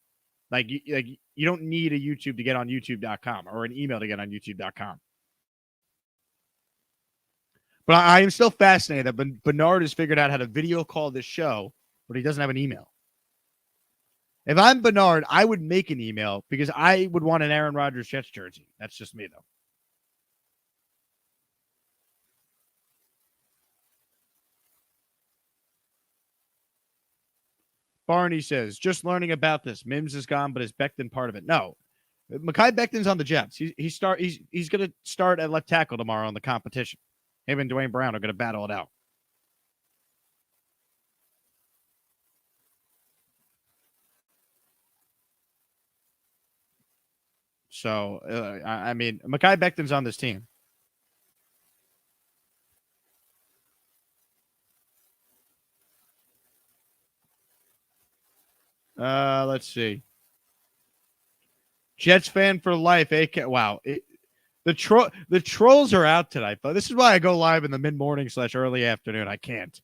S1: Like you don't need a YouTube to get on YouTube.com or an email to get on YouTube.com. But I am still fascinated that Bernard has figured out how to video call this show, but he doesn't have an email. If I'm Bernard, I would make an email because I would want an Aaron Rodgers Jets jersey. That's just me, though. Barney says, just learning about this. Mims is gone, but is Becton part of it? No. Mekhi Becton's on the Jets. He's going to start at left tackle tomorrow in the competition. Him and Dwayne Brown are going to battle it out. So, I mean, Mekhi Becton's on this team. Let's see. Jets fan for life. AK. Wow. The trolls are out tonight, but this is why I go live in the mid-morning / early afternoon. I can't.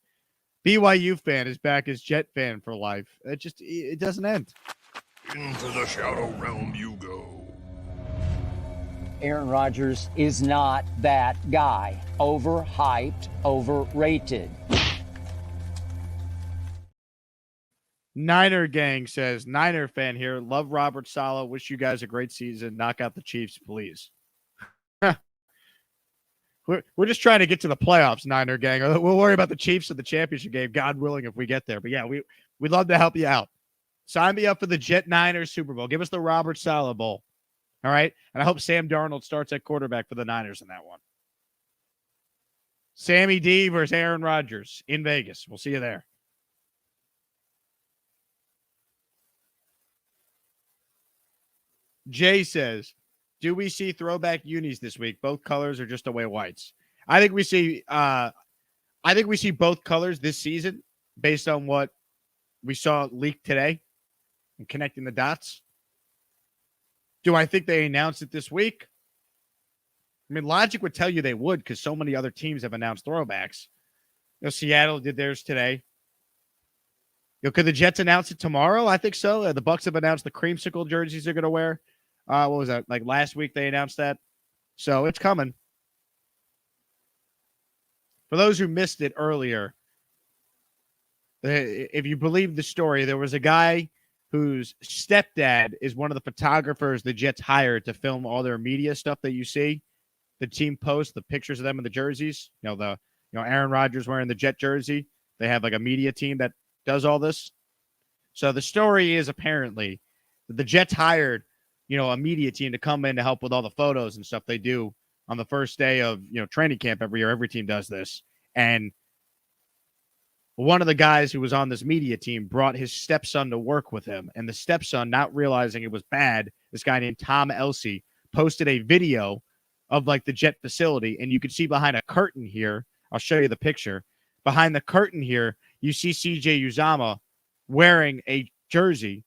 S1: BYU fan is back as Jet fan for life. It doesn't end.
S6: Into the shadow realm you go.
S15: Aaron Rodgers is not that guy. Overhyped, overrated.
S1: Niner Gang says, Niner fan here. Love Robert Saleh. Wish you guys a great season. Knock out the Chiefs, please. We're just trying to get to the playoffs, Niner Gang. We'll worry about the Chiefs in the championship game, God willing, if we get there. But yeah, we'd love to help you out. Sign me up for the Jet Niners Super Bowl. Give us the Robert Saleh Bowl. All right? And I hope Sam Darnold starts at quarterback for the Niners in that one. Sammy D versus Aaron Rodgers in Vegas. We'll see you there. Jay says, do we see throwback unis this week? Both colors or just away whites? I think we see both colors this season based on what we saw leaked today and connecting the dots. Do I think they announced it this week? I mean, logic would tell you they would because so many other teams have announced throwbacks. Seattle did theirs today. Could the Jets announce it tomorrow? I think so. The Bucks have announced the creamsicle jerseys they're going to wear. What was that? Like last week they announced that. So it's coming. For those who missed it earlier, if you believe the story, there was a guy whose stepdad is one of the photographers the Jets hired to film all their media stuff that you see. The team posts the pictures of them in the jerseys. Aaron Rodgers wearing the Jet jersey. They have like a media team that does all this. So the story is apparently that the Jets hired, a media team to come in to help with all the photos and stuff they do on the first day of, training camp every year. Every team does this. And one of the guys who was on this media team brought his stepson to work with him. And the stepson, not realizing it was bad, this guy named Tom Elsey, posted a video of like the Jet facility. And you can see behind a curtain here, I'll show you the picture. Behind the curtain here, you see CJ Uzomah wearing a jersey.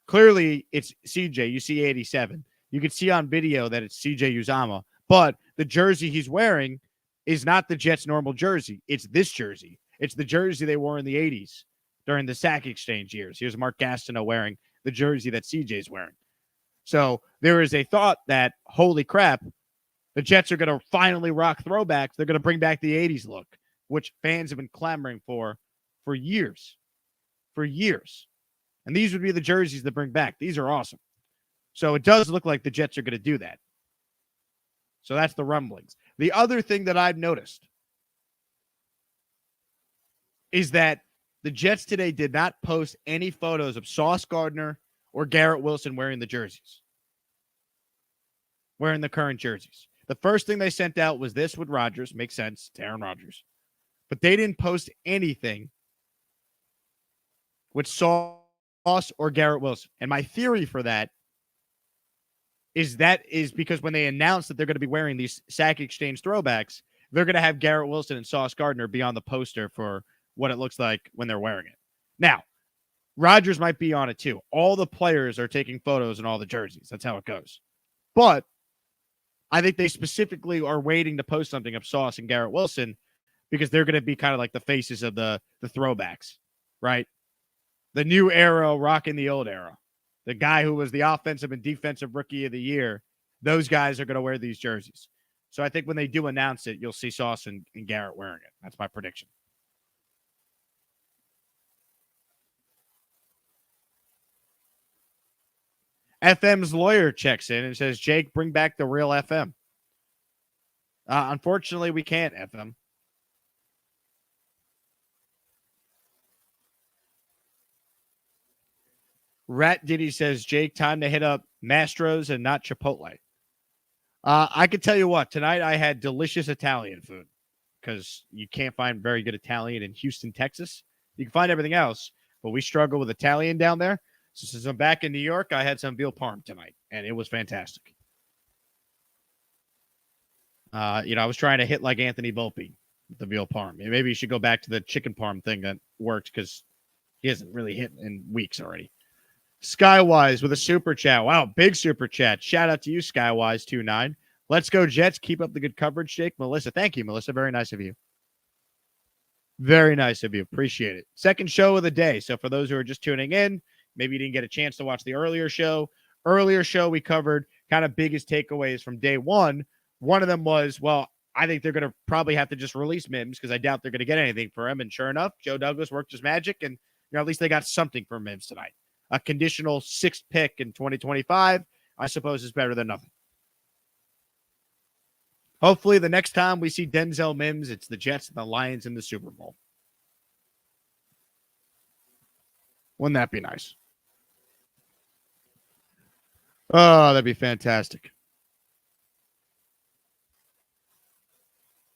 S1: Clearly, it's CJ. You see 87. You can see on video that it's CJ Uzomah. But the jersey he's wearing is not the Jets' normal jersey. It's this jersey. It's the jersey they wore in the 80s during the sack exchange years. Here's Mark Gastineau wearing the jersey that CJ's wearing. So there is a thought that, holy crap, the Jets are going to finally rock throwbacks. They're going to bring back the 80s look, which fans have been clamoring for years. For years. And these would be the jerseys that bring back. These are awesome. So it does look like the Jets are going to do that. So that's the rumblings. The other thing that I've noticed is that the Jets today did not post any photos of Sauce Gardner or Garrett Wilson wearing the jerseys. Wearing the current jerseys. The first thing they sent out was this with Rodgers. Makes sense. It's Aaron Rodgers. But they didn't post anything with Sauce or Garrett Wilson. And my theory for that is because when they announced that they're going to be wearing these sack exchange throwbacks, they're going to have Garrett Wilson and Sauce Gardner be on the poster for what it looks like when they're wearing it. Now, Rodgers might be on it too. All the players are taking photos in all the jerseys. That's how it goes. But I think they specifically are waiting to post something of Sauce and Garrett Wilson because they're going to be kind of like the faces of the throwbacks, right? The new era rocking the old era. The guy who was the offensive and defensive rookie of the year, those guys are going to wear these jerseys. So I think when they do announce it, you'll see Sauce and Garrett wearing it. That's my prediction. FM's lawyer checks in and says, Jake, bring back the real FM. Unfortunately, we can't, FM. Rat Diddy says, Jake, time to hit up Mastro's and not Chipotle. I can tell you what, tonight I had delicious Italian food because you can't find very good Italian in Houston, Texas. You can find everything else, but we struggle with Italian down there. So since I'm back in New York, I had some veal parm tonight, and it was fantastic. I was trying to hit like Anthony Volpe with the veal parm. Maybe you should go back to the chicken parm thing that worked because he hasn't really hit in weeks already. Skywise with a super chat. Wow, big super chat. Shout out to you, Skywise29. Let's go, Jets. Keep up the good coverage, Jake. Melissa, thank you, Melissa. Very nice of you. Very nice of you. Appreciate it. Second show of the day. So for those who are just tuning in, Maybe you didn't get a chance to watch the earlier show. Earlier show, we covered kind of biggest takeaways from day one. One of them was, well, I think they're going to probably have to just release Mims because I doubt they're going to get anything for him. And sure enough, Joe Douglas worked his magic, and at least they got something for Mims tonight. A conditional 6th pick in 2025, I suppose, is better than nothing. Hopefully, the next time we see Denzel Mims, it's the Jets and the Lions in the Super Bowl. Wouldn't that be nice? Oh, that'd be fantastic.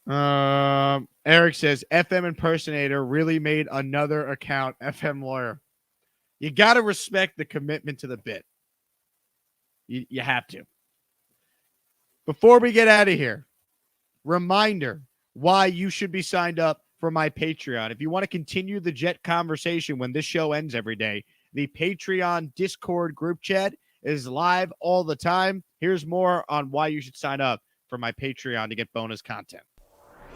S1: Eric says, FM impersonator really made another account, FM lawyer. You got to respect the commitment to the bit. You have to. Before we get out of here, reminder why you should be signed up for my Patreon. If you want to continue the Jet conversation when this show ends every day, the Patreon Discord group chat is live all the time. Here's more on why you should sign up for my Patreon to get bonus content.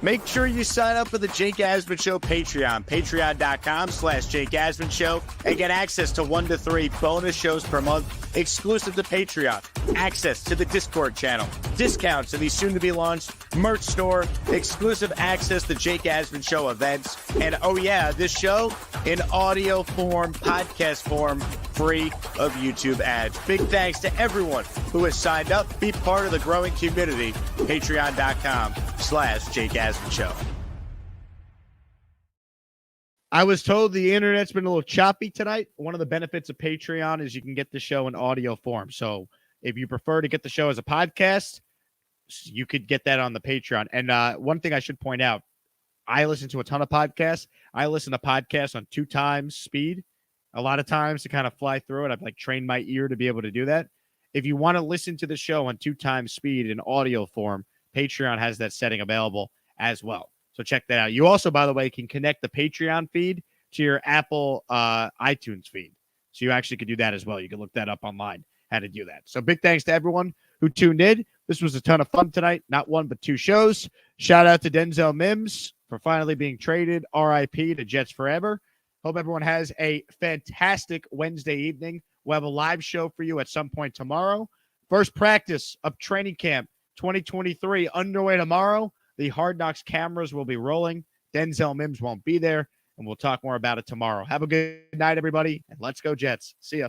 S1: Make sure you sign up for the Jake Asman Show Patreon, patreon.com/Jake Asman Show, and get access to 1 to 3 bonus shows per month exclusive to Patreon, access to the Discord channel, discounts to the soon-to-be-launched merch store, exclusive access to Jake Asman Show events, and oh yeah, this show in audio form, podcast form, free of YouTube ads. Big thanks to everyone who has signed up. Be part of the growing community, patreon.com/Jake Asman Show. I was told the internet's been a little choppy tonight. One of the benefits of Patreon is you can get the show in audio form. So if you prefer to get the show as a podcast, you could get that on the Patreon. And one thing I should point out, I listen to a ton of podcasts. I listen to podcasts on 2 times speed. A lot of times to kind of fly through it. I've trained my ear to be able to do that. If you want to listen to the show on 2 times speed in audio form, Patreon has that setting available as well. So check that out. You also, by the way, can connect the Patreon feed to your Apple iTunes feed. So you actually could do that as well. You can look that up online, how to do that. So big thanks to everyone who tuned in. This was a ton of fun tonight. Not 1, but 2 shows. Shout out to Denzel Mims for finally being traded. RIP to Jets forever. Hope everyone has a fantastic Wednesday evening. We'll have a live show for you at some point tomorrow. First practice of training camp 2023 underway tomorrow. The Hard Knocks cameras will be rolling. Denzel Mims won't be there, and we'll talk more about it tomorrow. Have a good night, everybody, and let's go Jets. See ya.